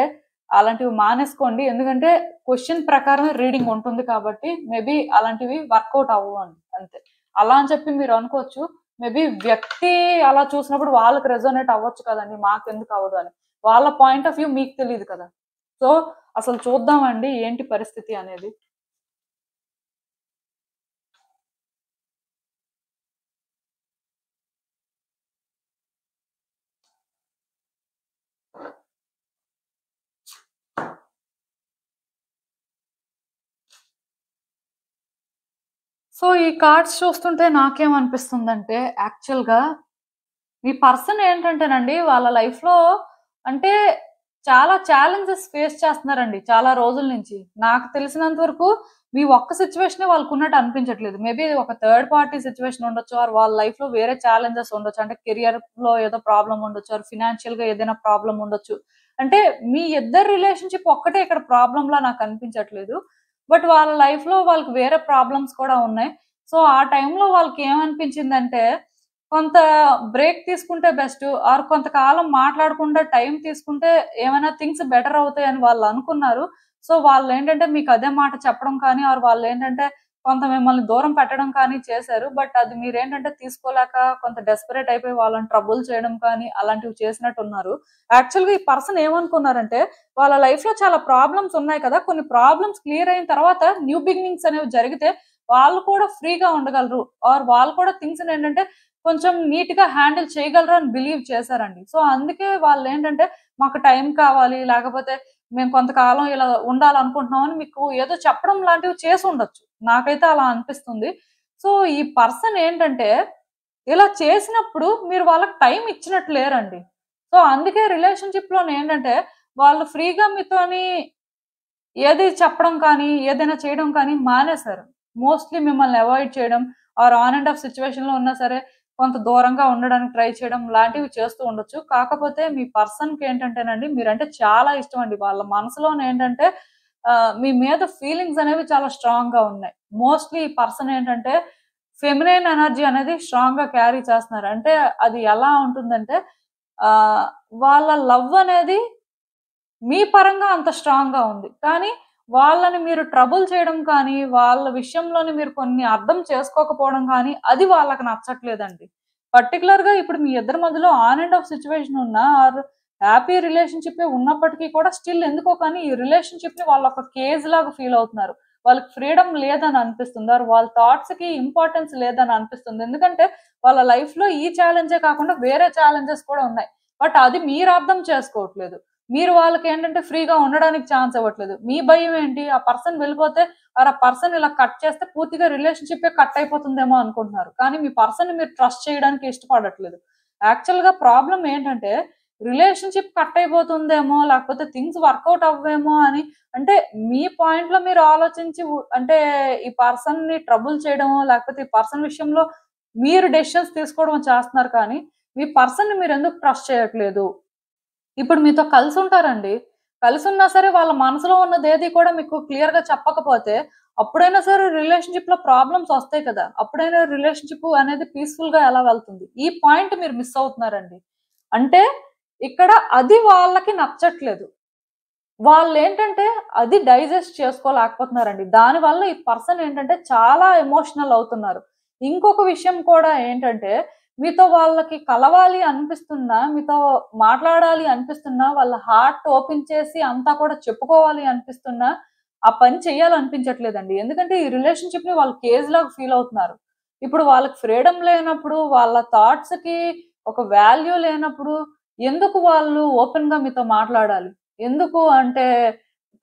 అలాంటివి మానేసుకోండి. ఎందుకంటే క్వెషన్ ప్రకారమే రీడింగ్ ఉంటుంది కాబట్టి మేబీ అలాంటివి వర్కౌట్ అవ్వవు అంతే. అలా అని చెప్పి మీరు అనుకోవచ్చు. మేబీ వ్యక్తి అలా చూసినప్పుడు వాళ్ళకి రెసొనేట్ అవ్వచ్చు కదండీ! మాకెందుకు అవ్వదు అని. వాళ్ళ పాయింట్ ఆఫ్ వ్యూ మీకు తెలీదు కదా! సో, అసలు చూద్దామండి ఏంటి పరిస్థితి అనేది. సో, ఈ కార్డ్స్ చూస్తుంటే నాకేమనిపిస్తుందంటే యాక్చువల్‌గా మీ పర్సన్ ఏంటంటేనండి వాళ్ళ లైఫ్‌లో అంటే చాలా ఛాలెంజెస్ ఫేస్ చేస్తున్నారండి చాలా రోజుల నుంచి. నాకు తెలిసినంత వరకు మీ ఒక్క సిట్యుయేషనే వాళ్ళకున్నట్టు అనిపించట్లేదు. మేబీ ఒక థర్డ్ పార్టీ సిట్యుయేషన్ ఉండొచ్చు. ఆర్ వాళ్ళ లైఫ్‌లో వేరే ఛాలెంజెస్ ఉండొచ్చు. అంటే కెరియర్‌లో ఏదో ప్రాబ్లమ్ ఉండొచ్చు. ఆర్ ఫినాన్షియల్‌గా ఏదైనా ప్రాబ్లమ్ ఉండొచ్చు. అంటే మీ ఇద్దరి రిలేషన్‌షిప్ ఒక్కటే ఇక్కడ ప్రాబ్లమ్‌లా నాకు అనిపించట్లేదు. బట్ వాళ్ళ లైఫ్‌లో వాళ్ళకి వేరే ప్రాబ్లమ్స్ కూడా ఉన్నాయి. సో, ఆ టైంలో వాళ్ళకేమనిపించిందంటే కొంత బ్రేక్ తీసుకుంటే బెస్ట్. ఆర్ కొంతకాలం మాట్లాడకుండా టైం తీసుకుంటే ఏమైనా థింగ్స్ బెటర్ అవుతాయని వాళ్ళనుకున్నారు. సో, వాళ్ళేంటంటే మీకదే మాట చెప్పడం కానీ, ఆర్ వాళ్ళేంటంటే కొంత మిమ్మల్ని దూరం పెట్టడం కానీ చేశారు. బట్ అది మీరేంటంటే తీసుకోలేక కొంత డెస్పరేట్ అయిపోయి వాళ్ళని ట్రబుల్ చేయడం కానీ, అలాంటివి చేసినట్టున్నారు. యాక్చువల్‌గా ఈ పర్సన్ ఏమనుకున్నారంటే, వాళ్ళ లైఫ్‌లో చాలా ప్రాబ్లమ్స్ ఉన్నాయి కదా! కొన్ని ప్రాబ్లమ్స్ క్లియర్ అయిన తర్వాత న్యూ బిగినింగ్స్ అనేవి జరిగితే వాళ్ళు కూడా ఫ్రీగా ఉండగలరు. ఆర్ వాళ్ళు కూడా థింగ్స్‌నేంటంటే కొంచెం నీట్‌గా హ్యాండిల్ చేయగలరు అని బిలీవ్ చేశారండి. సో, అందుకే వాళ్ళేంటంటే మాకు టైం కావాలి, లేకపోతే మేము కొంతకాలం ఇలా ఉండాలనుకుంటున్నామని మీకు ఏదో చెప్పడం లాంటివి చేసుండొచ్చు. నాకైతే అలా అనిపిస్తుంది. సో, ఈ పర్సన్ ఏంటంటే ఇలా చేసినప్పుడు మీరు వాళ్ళకి టైం ఇచ్చినట్టు లేరండి. సో, అందుకే రిలేషన్‌షిప్‌లోనేంటంటే వాళ్ళు ఫ్రీగా మీతోని ఏది చెప్పడం కానీ, ఏదైనా చేయడం కానీ మానేశారు. మోస్ట్‌లీ మిమ్మల్ని అవాయిడ్ చేయడం ఆర్ ఆన్ అండ్ ఆఫ్ సిట్యుయేషన్‌లో ఉన్నా సరే, కొంత దూరంగా ఉండడానికి ట్రై చేయడం లాంటివి చేస్తూ ఉండొచ్చు. కాకపోతే మీ పర్సన్‌కేంటంటేనండి మీరంటే చాలా ఇష్టమండి. వాళ్ళ మనసులోనేంటంటే మీ మీద ఫీలింగ్స్ అనేవి చాలా స్ట్రాంగ్‌గా ఉన్నాయి. మోస్ట్‌లీ ఈ పర్సన్ ఏంటంటే ఫెమినైన్ ఎనర్జీ అనేది స్ట్రాంగ్‌గా క్యారీ చేస్తున్నారు. అంటే అది ఎలా ఉంటుందంటే ఆహ్, వాళ్ళ లవ్ అనేది మీ పరంగా అంత స్ట్రాంగ్‌గా ఉంది. కానీ వాళ్ళని మీరు ట్రబుల్ చేయడం కానీ, వాళ్ళ విషయంలోని మీరు కొన్ని అర్థం చేసుకోకపోవడం కానీ, అది వాళ్ళకి నచ్చట్లేదండి. పర్టిక్యులర్‌గా ఇప్పుడు మీ ఇద్దరి మధ్యలో ఆన్ అండ్ ఆఫ్ సిట్యుయేషన్ ఉన్నా ఆర్ హ్యాపీ రిలేషన్‌షిప్పే ఉన్నప్పటికీ కూడా స్టిల్ ఎందుకో కానీ ఈ రిలేషన్‌షిప్‌ని వాళ్ళొక కేజ్ లాగా ఫీల్ అవుతున్నారు. వాళ్ళకి ఫ్రీడమ్ లేదని అనిపిస్తుంది. ఆర్ వాళ్ళ థాట్స్‌కి ఇంపార్టెన్స్ లేదని అనిపిస్తుంది. ఎందుకంటే వాళ్ళ లైఫ్‌లో ఈ ఛాలెంజే కాకుండా వేరే ఛాలెంజెస్ కూడా ఉన్నాయి. బట్ అది మీరు అర్థం చేసుకోవట్లేదు. మీరు వాళ్ళకేంటంటే ఫ్రీగా ఉండడానికి ఛాన్స్ ఇవ్వట్లేదు. మీ భయం ఏంటి? ఆ పర్సన్ వెళ్ళిపోతే ఆ పర్సన్ ఇలా కట్ చేస్తే పూర్తిగా రిలేషన్‌షిప్పే కట్ అయిపోతుందేమో అనుకుంటున్నారు. కానీ మీ పర్సన్‌ని మీరు ట్రస్ట్ చేయడానికి ఇష్టపడట్లేదు. యాక్చువల్‌గా ప్రాబ్లమ్ ఏంటంటే రిలేషన్‌షిప్ కట్ అయిపోతుందేమో, లేకపోతే థింగ్స్ వర్కౌట్ అవ్వేమో అని అంటే మీ పాయింట్‌లో మీరు ఆలోచించి అంటే ఈ పర్సన్‌ని ట్రబుల్ చేయడమో, లేకపోతే ఈ పర్సన్ విషయంలో మీరు డెసిషన్స్ తీసుకోవడమో చేస్తున్నారు కానీ, మీ పర్సన్‌ని మీరెందుకు ట్రస్ట్ చేయట్లేదు? ఇప్పుడు మీతో కలిసుంటారండి. కలిసి ఉన్నా సరే వాళ్ళ మనసులో ఉన్నది ఏది కూడా మీకు క్లియర్ గా చెప్పకపోతే అప్పుడైనా సరే రిలేషన్షిప్ లో ప్రాబ్లమ్స్ వస్తాయి కదా. అప్పుడైనా రిలేషన్షిప్ అనేది పీస్ఫుల్ గా ఎలా వెళ్తుంది? ఈ పాయింట్ మీరు మిస్ అవుతున్నారండి. అంటే ఇక్కడ అది వాళ్ళకి నచ్చట్లేదు. వాళ్ళేంటంటే అది డైజెస్ట్ చేసుకోలేకపోతున్నారండి. దానివల్ల ఈ పర్సన్ ఏంటంటే చాలా ఎమోషనల్ అవుతున్నారు. ఇంకొక విషయం కూడా ఏంటంటే మీతో వాళ్ళకి కలవాలి అనిపిస్తున్నా, మీతో మాట్లాడాలి అనిపిస్తున్నా, వాళ్ళ హార్ట్ ఓపెన్ చేసి అంతా కూడా చెప్పుకోవాలి అనిపిస్తున్నా, ఆ పని చెయ్యాలనిపించట్లేదండి. ఎందుకంటే ఈ రిలేషన్‌షిప్‌ని వాళ్ళు కేజ్‌లాగా ఫీల్ అవుతున్నారు. ఇప్పుడు వాళ్ళకి ఫ్రీడమ్ లేనప్పుడు, వాళ్ళ థాట్స్‌కి ఒక వాల్యూ లేనప్పుడు ఎందుకు వాళ్ళు ఓపెన్‌గా మీతో మాట్లాడాలి? ఎందుకు అంటే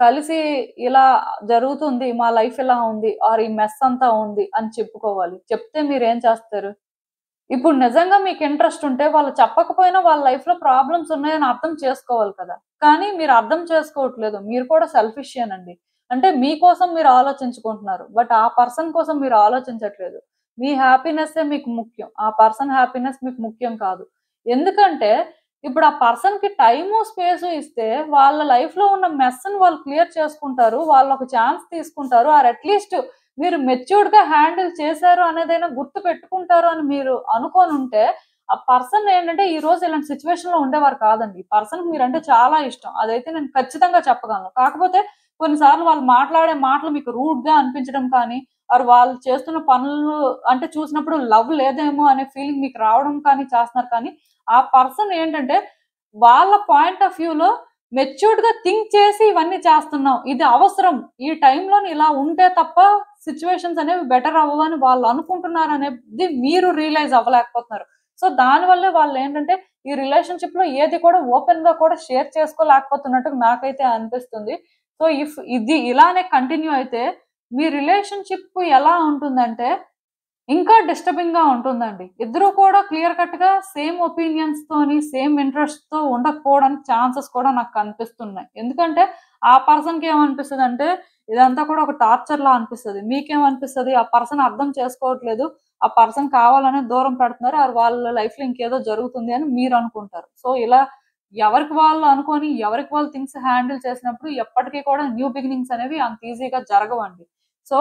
కలిసి ఇలా జరుగుతుంది. మా లైఫ్ ఇలా ఉంది. ఆర్ ఈ మెస్ అంతా ఉంది అని చెప్పుకోవాలి. చెప్తే మీరేం చేస్తారు? ఇప్పుడు నిజంగా మీకు ఇంట్రెస్ట్ ఉంటే వాళ్ళు చెప్పకపోయినా వాళ్ళ లైఫ్‌లో ప్రాబ్లమ్స్ ఉన్నాయని అర్థం చేసుకోవాలి కదా. కానీ మీరు అర్థం చేసుకోవట్లేదు. మీరు కూడా సెల్ఫిషేనండి. అంటే మీకోసం మీరు ఆలోచించుకుంటున్నారు. బట్ ఆ పర్సన్ కోసం మీరు ఆలోచించట్లేదు. మీ హ్యాపీనెస్సే మీకు ముఖ్యం. ఆ పర్సన్ హ్యాపీనెస్ మీకు ముఖ్యం కాదు. ఎందుకంటే ఇప్పుడు ఆ పర్సన్‌కి టైము, స్పేసు ఇస్తే వాళ్ళ లైఫ్‌లో ఉన్న మెస్‌ని వాళ్ళు క్లియర్ చేసుకుంటారు. వాళ్ళొక ఛాన్స్ తీసుకుంటారు. ఆర్ అట్‌లీస్ట్ మీరు మెచ్యూర్డ్‌గా హ్యాండిల్ చేశారు అనేదైనా గుర్తు పెట్టుకుంటారు అని మీరు అనుకోనుంటే, ఆ పర్సన్ ఏంటంటే ఈ రోజు ఇలాంటి సిట్యుయేషన్‌లో ఉండేవారు కాదండి. ఈ పర్సన్‌కి మీరంటే చాలా ఇష్టం. అదైతే నేను ఖచ్చితంగా చెప్పగలను. కాకపోతే కొన్ని సార్లు వాళ్ళు మాట్లాడే మాటలు మీకు రూడ్‌గా అనిపించడం కానీ, ఆర్ వాళ్ళు చేస్తున్న పనులు అంటే చూసినప్పుడు లవ్ లేదేమో అనే ఫీలింగ్ మీకు రావడం కానీ చేస్తున్నారు కానీ, ఆ పర్సన్ ఏంటంటే వాళ్ళ పాయింట్ ఆఫ్ వ్యూలో మెచ్యూర్డ్‌గా థింక్ చేసి ఇవన్నీ చేస్తున్నాం. ఇది అవసరం. ఈ టైంలోని ఇలా ఉంటే తప్ప సిట్యుయేషన్స్ అనేవి బెటర్ అవ్వవని వాళ్ళు అనుకుంటున్నారనేది మీరు రియలైజ్ అవ్వలేకపోతున్నారు. సో, దానివల్లే వాళ్ళేంటంటే ఈ రిలేషన్‌షిప్‌లో ఏది కూడా ఓపెన్‌గా కూడా షేర్ చేసుకోలేకపోతున్నట్టు నాకైతే అనిపిస్తుంది. సో, ఇది ఇలానే కంటిన్యూ అయితే మీ రిలేషన్‌షిప్ ఎలా ఉంటుందంటే ఇంకా డిస్టర్బింగ్‌గా ఉంటుందండి. ఇద్దరు కూడా క్లియర్ కట్‌గా సేమ్ ఒపీనియన్స్‌తోని, సేమ్ ఇంట్రెస్ట్‌తో ఉండకపోవడానికి ఛాన్సెస్ కూడా నాకు కనిపిస్తున్నాయి. ఎందుకంటే ఆ పర్సన్‌కి ఏమనిపిస్తదంటే ఇదంతా కూడా ఒక టార్చర్‌లా అనిపిస్తది. మీకేమనిపిస్తది? ఆ పర్సన్ అర్థం చేసుకోవట్లేదు. ఆ పర్సన్ కావాలనే దూరం పెడుతున్నారు. ఆర్ వాళ్ళ లైఫ్‌లో ఇంకేదో జరుగుతుంది అని మీరనుకుంటారు. సో, ఇలా ఎవరికి వాళ్ళు అనుకోని, ఎవరికి వాళ్ళు థింగ్స్ హ్యాండిల్ చేసినప్పుడు ఎప్పటికి కూడా న్యూ బిగినింగ్స్ అనేవి అంత ఈజీగా జరగవండి. సో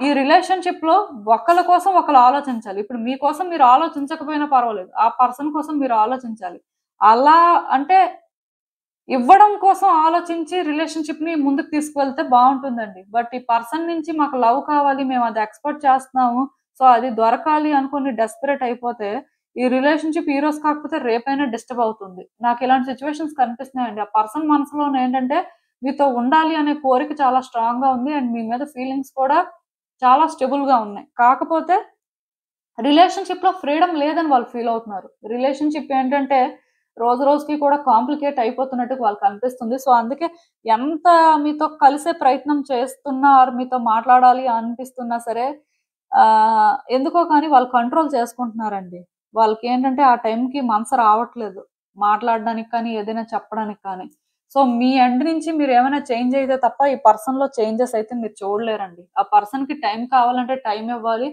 ఈ రిలేషన్‌షిప్‌లో ఒకళ్ళ కోసం ఒకళ్ళు ఆలోచించాలి. ఇప్పుడు మీకోసం మీరు ఆలోచించకపోయినా పర్వాలేదు. ఆ పర్సన్ కోసం మీరు ఆలోచించాలి. అలా అంటే ఇవ్వడం కోసం ఆలోచించి రిలేషన్‌షిప్‌ని ముందుకు తీసుకువెళ్తే బావుంటుందండి. బట్ ఈ పర్సన్ నుంచి మాకు లవ్ కావాలి. మేము అది ఎక్స్‌పెక్ట్ చేస్తున్నాము. సో, అది దొరకాలి అనుకుని డెస్పరేట్ అయిపోతే ఈ రిలేషన్‌షిప్ ఈరోజు కాకపోతే రేపైనా డిస్టర్బ్ అవుతుంది. నాకు ఇలాంటి సిట్యుయేషన్స్ కనిపిస్తున్నాయండి. ఆ పర్సన్ మనసులోనే ఏంటంటే మీతో ఉండాలి అనే కోరిక చాలా స్ట్రాంగ్‌గా ఉంది. అండ్ మీ మీద ఫీలింగ్స్ కూడా చాలా స్టెబుల్‌గా ఉన్నాయి. కాకపోతే రిలేషన్‌షిప్‌లో ఫ్రీడమ్ లేదని వాళ్ళు ఫీల్ అవుతున్నారు. రిలేషన్‌షిప్ ఏంటంటే రోజు రోజుకి కూడా కాంప్లికేట్ అయిపోతున్నట్టు వాళ్ళకనిపిస్తుంది. సో, అందుకే ఎంత మీతో కలిసే ప్రయత్నం చేస్తున్నా ఆర్ మీతో మాట్లాడాలి అనిపిస్తున్నా సరే ఎందుకో కానీ వాళ్ళు కంట్రోల్ చేసుకుంటున్నారండి. వాళ్ళకేంటంటే ఆ టైంకి మనసు రావట్లేదు. మాట్లాడడానికి కానీ, ఏదైనా చెప్పడానికి కానీ. సో, మీ ఎండ్ నుంచి మీరేమైనా చేంజ్ అయితే తప్ప ఈ పర్సన్‌లో చేంజెస్ అయితే మీరు చూడలేరండి. ఆ పర్సన్‌కి టైం కావాలంటే టైం ఇవ్వాలి.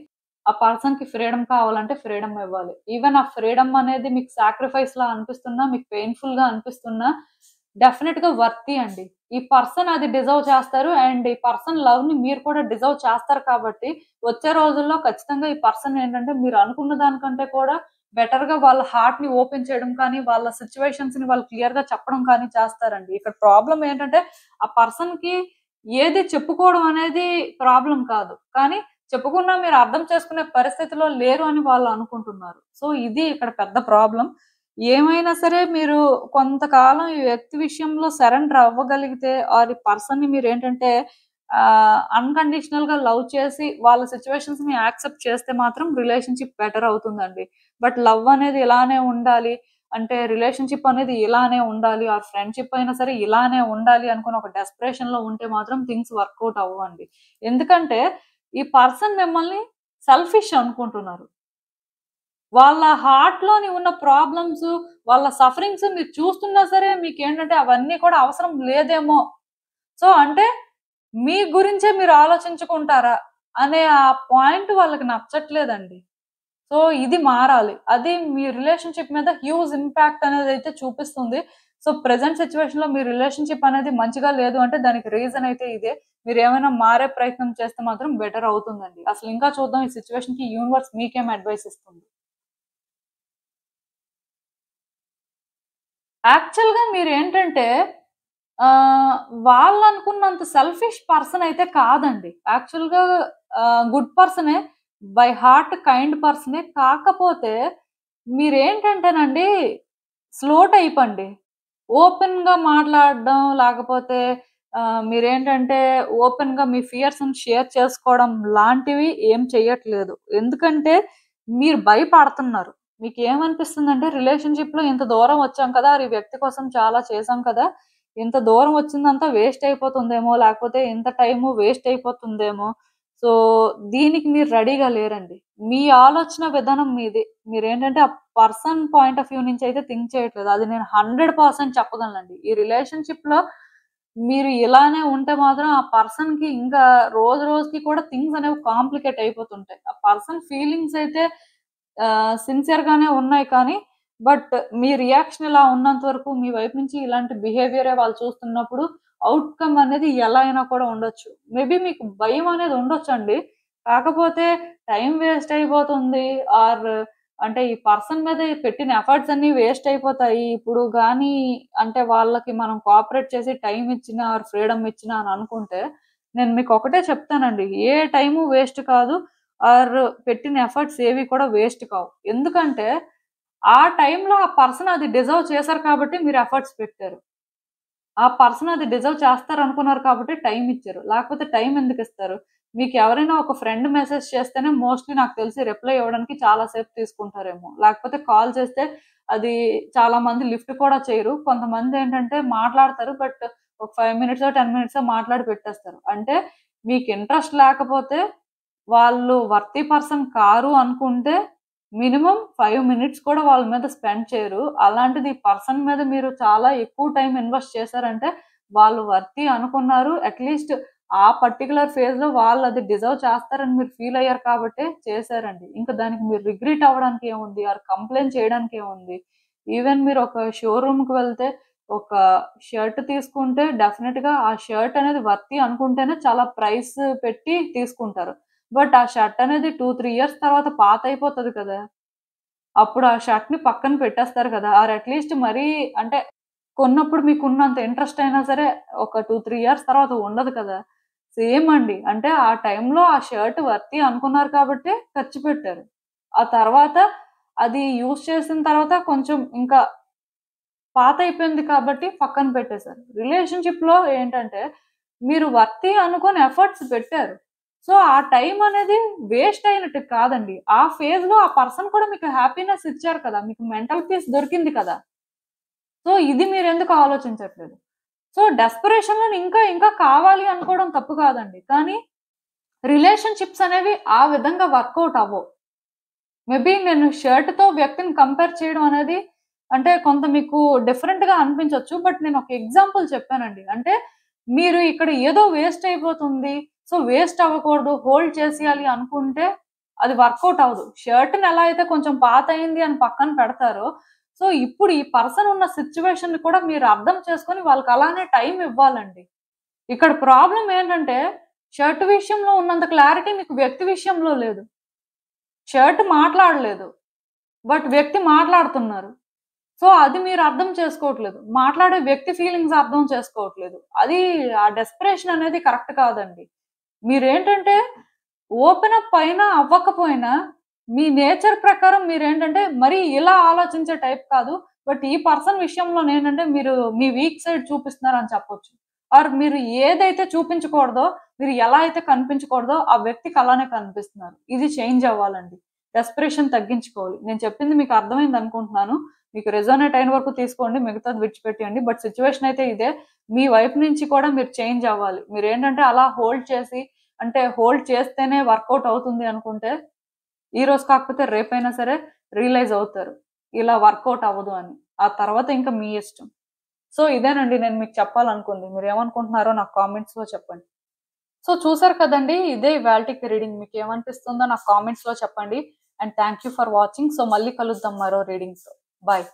ఆ పర్సన్‌కి ఫ్రీడమ్ కావాలంటే ఫ్రీడమ్ ఇవ్వాలి. ఈవెన్ ఆ ఫ్రీడమ్ అనేది మీకు సాక్రిఫైస్‌లా అనిపిస్తున్నా, మీకు పెయిన్‌ఫుల్‌గా అనిపిస్తున్నా డెఫినిట్‌గా వర్తీ అండి. ఈ పర్సన్ అది డిజర్వ్ చేస్తారు. అండ్ ఈ పర్సన్ లవ్‌ని మీరు కూడా డిజర్వ్ చేస్తారు కాబట్టి వచ్చే రోజుల్లో ఖచ్చితంగా ఈ పర్సన్ ఏంటంటే మీరు అనుకున్న దానికంటే కూడా బెటర్‌గా వాళ్ళ హార్ట్‌ని ఓపెన్ చేయడం కానీ, వాళ్ళ సిట్యుయేషన్స్‌ని వాళ్ళు క్లియర్‌గా చెప్పడం కానీ చేస్తారండి. ఇక్కడ ప్రాబ్లమ్ ఏంటంటే ఆ పర్సన్‌కి ఏది చెప్పుకోవడం అనేది ప్రాబ్లమ్ కాదు. కానీ చెప్పుకున్నా మీరు అర్థం చేసుకునే పరిస్థితిలో లేరు అని వాళ్ళు అనుకుంటున్నారు. సో, ఇది ఇక్కడ పెద్ద ప్రాబ్లమ్. ఏమైనా సరే మీరు కొంతకాలం ఈ వ్యక్తి విషయంలో సరెండర్ అవ్వగలిగితే ఆర్ ఈ పర్సన్‌ని మీరేంటంటే అన్‌కండిషనల్‌గా లవ్ చేసి వాళ్ళ సిట్యుయేషన్స్‌ని యాక్సెప్ట్ చేస్తే మాత్రం రిలేషన్‌షిప్ బెటర్ అవుతుందండి. బట్ లవ్ అనేది ఇలానే ఉండాలి. అంటే రిలేషన్‌షిప్ అనేది ఇలానే ఉండాలి. ఆర్ ఫ్రెండ్‌షిప్ అయినా సరే ఇలానే ఉండాలి అనుకుని ఒక డెస్పరేషన్‌లో ఉంటే మాత్రం థింగ్స్ వర్కౌట్ అవ్వవండి. ఎందుకంటే ఈ పర్సన్ మిమ్మల్ని సెల్ఫిష్ అనుకుంటున్నారు. వాళ్ళ హార్ట్‌లోని ఉన్న ప్రాబ్లమ్స్, వాళ్ళ సఫరింగ్స్ మీరు చూస్తున్నా సరే మీకేంటంటే అవన్నీ కూడా అవసరం లేదేమో. సో, అంటే మీ గురించే మీరు ఆలోచించుకుంటారా అనే ఆ పాయింట్ వాళ్ళకి నచ్చట్లేదండి. సో, ఇది మారాలి. అది మీ రిలేషన్‌షిప్ మీద హ్యూజ్ ఇంపాక్ట్ అనేదైతే చూపిస్తుంది. సో ప్రెసెంట్ సిచ్యువేషన్ లో మీ రిలేషన్షిప్ అనేది మంచిగా లేదు అంటే దానికి రీజన్ అయితే ఇదే. మీరు ఏమైనా మారే ప్రయత్నం చేస్తే మాత్రం బెటర్ అవుతుందండి. అసలు ఇంకా చూద్దాం ఈ సిచ్యువేషన్ కి యూనివర్స్ మీకేం అడ్వైస్ ఇస్తుంది. యాక్చువల్ గా మీరు ఏంటంటే వాళ్ళు అనుకున్నంత సెల్ఫిష్ పర్సన్ అయితే కాదండి. యాక్చువల్ గా గుడ్ పర్సనే, బై హార్ట్ కైండ్ పర్సనే. కాకపోతే మీరేంటంటేనండి స్లో టైప్ అండి. ఓపెన్‌గా మాట్లాడడం లేకపోతే మీరేంటంటే ఓపెన్‌గా మీ ఫియర్స్‌ని షేర్ చేసుకోవడం లాంటివి ఏం చెయ్యట్లేదు. ఎందుకంటే మీరు భయపడుతున్నారు. మీకేమనిపిస్తుందంటే రిలేషన్‌షిప్‌లో ఇంత దూరం వచ్చాం కదా! ఈ వ్యక్తి కోసం చాలా చేశాం కదా! ఇంత దూరం వచ్చిందంతా వేస్ట్ అయిపోతుందేమో, లేకపోతే ఇంత టైము వేస్ట్ అయిపోతుందేమో. సో, దీనికి మీరు రెడీగా లేరండి. మీ ఆలోచన విధానం మీది. మీరేంటంటే ఆ పర్సన్ పాయింట్ ఆఫ్ వ్యూ నుంచి అయితే థింక్ చేయట్లేదు. అది నేను 100% చెప్పగలనండి. ఈ రిలేషన్‌షిప్‌లో మీరు ఇలానే ఉంటే మాత్రం ఆ పర్సన్‌కి ఇంకా రోజు రోజుకి కూడా థింగ్స్ అనేవి కాంప్లికేట్ అయిపోతుంటాయి. ఆ పర్సన్ ఫీలింగ్స్ అయితే సిన్సియర్‌గానే ఉన్నాయి కానీ, బట్ మీ రియాక్షన్ ఇలా ఉన్నంత వరకు మీ వైపు నుంచి ఇలాంటి బిహేవియరే వాళ్ళు చూస్తున్నప్పుడు ఔట్‌కమ్ అనేది ఎలా అయినా కూడా ఉండొచ్చు. మేబీ మీకు భయం అనేది ఉండొచ్చండి. కాకపోతే టైం వేస్ట్ అయిపోతుంది. ఆర్ అంటే ఈ పర్సన్ మీద పెట్టిన ఎఫర్ట్స్ అన్నీ వేస్ట్ అయిపోతాయి. ఇప్పుడు గాని అంటే వాళ్ళకి మనం కోఆపరేట్ చేసి టైం ఇచ్చినా ఆర్ ఫ్రీడమ్ ఇచ్చినా అని అనుకుంటే, నేను మీకు ఒకటే చెప్తానండి. ఏ టైము వేస్ట్ కాదు. ఆర్ పెట్టిన ఎఫర్ట్స్ ఏవి కూడా వేస్ట్ కావు. ఎందుకంటే ఆ టైంలో ఆ పర్సన్ అది డిజర్వ్ చేశారు కాబట్టి మీరు ఎఫర్ట్స్ పెట్టారు. ఆ పర్సన్ అది డిజర్వ్ చేస్తారనుకున్నారు కాబట్టి టైమ్ ఇచ్చారు. లేకపోతే టైమ్ ఎందుకిస్తారు? మీకెవరైనా ఒక ఫ్రెండ్ మెసేజ్ చేస్తేనే మోస్ట్‌లీ నాకు తెలిసి రిప్లై ఇవ్వడానికి చాలా సేపు తీసుకుంటారేమో. లేకపోతే కాల్ చేస్తే అది చాలా మంది లిఫ్ట్ కూడా చేయరు. కొంతమందేంటంటే మాట్లాడతారు. బట్ ఒక 5 మినిట్సో, 10 మినిట్సో మాట్లాడి పెట్టేస్తారు. అంటే మీకు ఇంట్రెస్ట్ లేకపోతే వాళ్ళు వర్తీ పర్సన్ కారు అనుకుంటే మినిమమ్ 5 మినిట్స్ కూడా వాళ్ళ మీద స్పెండ్ చేయరు. అలాంటిది ఈ పర్సన్ మీద మీరు చాలా ఎక్కువ టైమ్ ఇన్వెస్ట్ చేశారంటే వాళ్ళు వర్తీ అనుకున్నారు. అట్‌లీస్ట్ ఆ పర్టిక్యులర్ ఫేజ్‌లో వాళ్ళది డిజర్వ్ చేస్తారని మీరు ఫీల్ అయ్యారు కాబట్టే చేశారండి. ఇంక దానికి మీరు రిగ్రెట్ అవ్వడానికి ఏముంది? ఆర్ కంప్లెయింట్ చేయడానికి ఏముంది? ఈవెన్ మీరు ఒక షోరూమ్‌కి వెళ్తే ఒక షర్ట్ తీసుకుంటే డెఫినిట్‌గా ఆ షర్ట్ అనేది వర్తీ అనుకుంటేనే చాలా ప్రైస్ పెట్టి తీసుకుంటారు. బట్ ఆ షర్ట్ అనేది 2, 3 ఇయర్స్ తర్వాత పాతయిపోతది కదా! అప్పుడు ఆ షర్ట్‌ని పక్కన పెట్టేస్తారు కదా! ఆర్ అట్‌లీస్ట్ మరీ అంటే కొన్నప్పుడు మీకున్నంత ఇంట్రెస్ట్ అయినా సరే ఒక 2, 3 ఇయర్స్ తర్వాత ఉండదు కదా! సేమ్ అండి. అంటే ఆ టైంలో ఆ షర్ట్ వర్తీ అనుకున్నారు కాబట్టే ఖర్చు పెట్టారు. ఆ తర్వాత అది యూజ్ చేసిన తర్వాత కొంచెం ఇంకా పాతయిపోయింది కాబట్టి పక్కన పెట్టేశారు. రిలేషన్‌షిప్‌లో ఏంటంటే మీరు వర్తీ అనుకోని ఎఫర్ట్స్ పెట్టారు. సో, ఆ టైం అనేది వేస్ట్ అయినట్టు కాదండి. ఆ ఫేజ్‌లో ఆ పర్సన్ కూడా మీకు హ్యాపీనెస్ ఇచ్చారు కదా! మీకు మెంటల్ పీస్ దొరికింది కదా! సో, ఇది మీరెందుకు ఆలోచించట్లేదు? సో, డెస్పరేషన్‌లోని ఇంకా ఇంకా కావాలి అనుకోవడం తప్పు కాదండి. కానీ రిలేషన్‌షిప్స్ అనేవి ఆ విధంగా వర్కౌట్ అవ్వవు. మేబీ నేను షర్ట్‌తో వ్యక్తిని కంపేర్ చేయడం అనేది అంటే కొంత మీకు డిఫరెంట్‌గా అనిపించొచ్చు. బట్ నేను ఒక ఎగ్జాంపుల్ చెప్పానండి. అంటే మీరు ఇక్కడ ఏదో వేస్ట్ అయిపోతుంది. సో, వేస్ట్ అవ్వకూడదు. హోల్డ్ చేసేయాలి అనుకుంటే అది వర్కౌట్ అవ్వదు. షర్ట్‌ని ఎలా అయితే కొంచెం పాతయింది అని పక్కన పెడతారో, సో, ఇప్పుడు ఈ పర్సన్ ఉన్న సిట్యుయేషన్‌ని కూడా మీరు అర్థం చేసుకొని వాళ్ళకి అలానే టైమ్ ఇవ్వాలండి. ఇక్కడ ప్రాబ్లమ్ ఏంటంటే షర్ట్ విషయంలో ఉన్నంత క్లారిటీ మీకు వ్యక్తి విషయంలో లేదు. షర్ట్ మాట్లాడలేదు. బట్ వ్యక్తి మాట్లాడుతున్నారు. సో, అది మీరు అర్థం చేసుకోవట్లేదు. మాట్లాడే వ్యక్తి ఫీలింగ్స్ అర్థం చేసుకోవట్లేదు. అది ఆ డెస్పరేషన్ అనేది కరెక్ట్ కాదండి. మీరేంటంటే ఓపెన్ అప్ అయినా అవ్వకపోయినా మీ నేచర్ ప్రకారం మీరేంటంటే మరీ ఇలా ఆలోచించే టైప్ కాదు. బట్ ఈ పర్సన్ విషయంలోనేంటంటే మీరు మీ వీక్ సైడ్ చూపిస్తున్నారని చెప్పొచ్చు. ఆర్ మీరు ఏదైతే చూపించకూడదో, మీరు ఎలా అయితే కనిపించకూడదో ఆ వ్యక్తికి అలానే కనిపిస్తున్నారు. ఇది చేంజ్ అవ్వాలండి. డెస్పరేషన్ తగ్గించుకోవాలి. నేను చెప్పింది మీకు అర్థమైందనుకుంటున్నాను. మీకు రెజోనేట్ అయిన వరకు తీసుకోండి. మిగతాది విడిచిపెట్టేయండి. బట్ సిట్యుయేషన్ అయితే ఇదే. మీ వైపు నుంచి కూడా మీరు చేంజ్ అవ్వాలి. మీరేంటంటే అలా హోల్డ్ చేసి అంటే హోల్డ్ చేస్తేనే వర్కౌట్ అవుతుంది అనుకుంటే, ఈరోజు కాకపోతే రేపైనా సరే రియలైజ్ అవుతారు. ఇలా వర్కౌట్ అవ్వదు అని. ఆ తర్వాత ఇంకా మీ ఇష్టం. సో, ఇదేనండి నేను మీకు చెప్పాలనుకుంది. మీరేమనుకుంటున్నారో నాకు కామెంట్స్‌లో చెప్పండి. సో, చూసారు కదండీ! ఇదే ఇవాల్టికి రీడింగ్. మీకేమనిపిస్తుందో నాకు కామెంట్స్‌లో చెప్పండి. And thank you for watching. So, మళ్ళీ కలుద్దాం మరో రీడింగ్‌తో. బాయ్.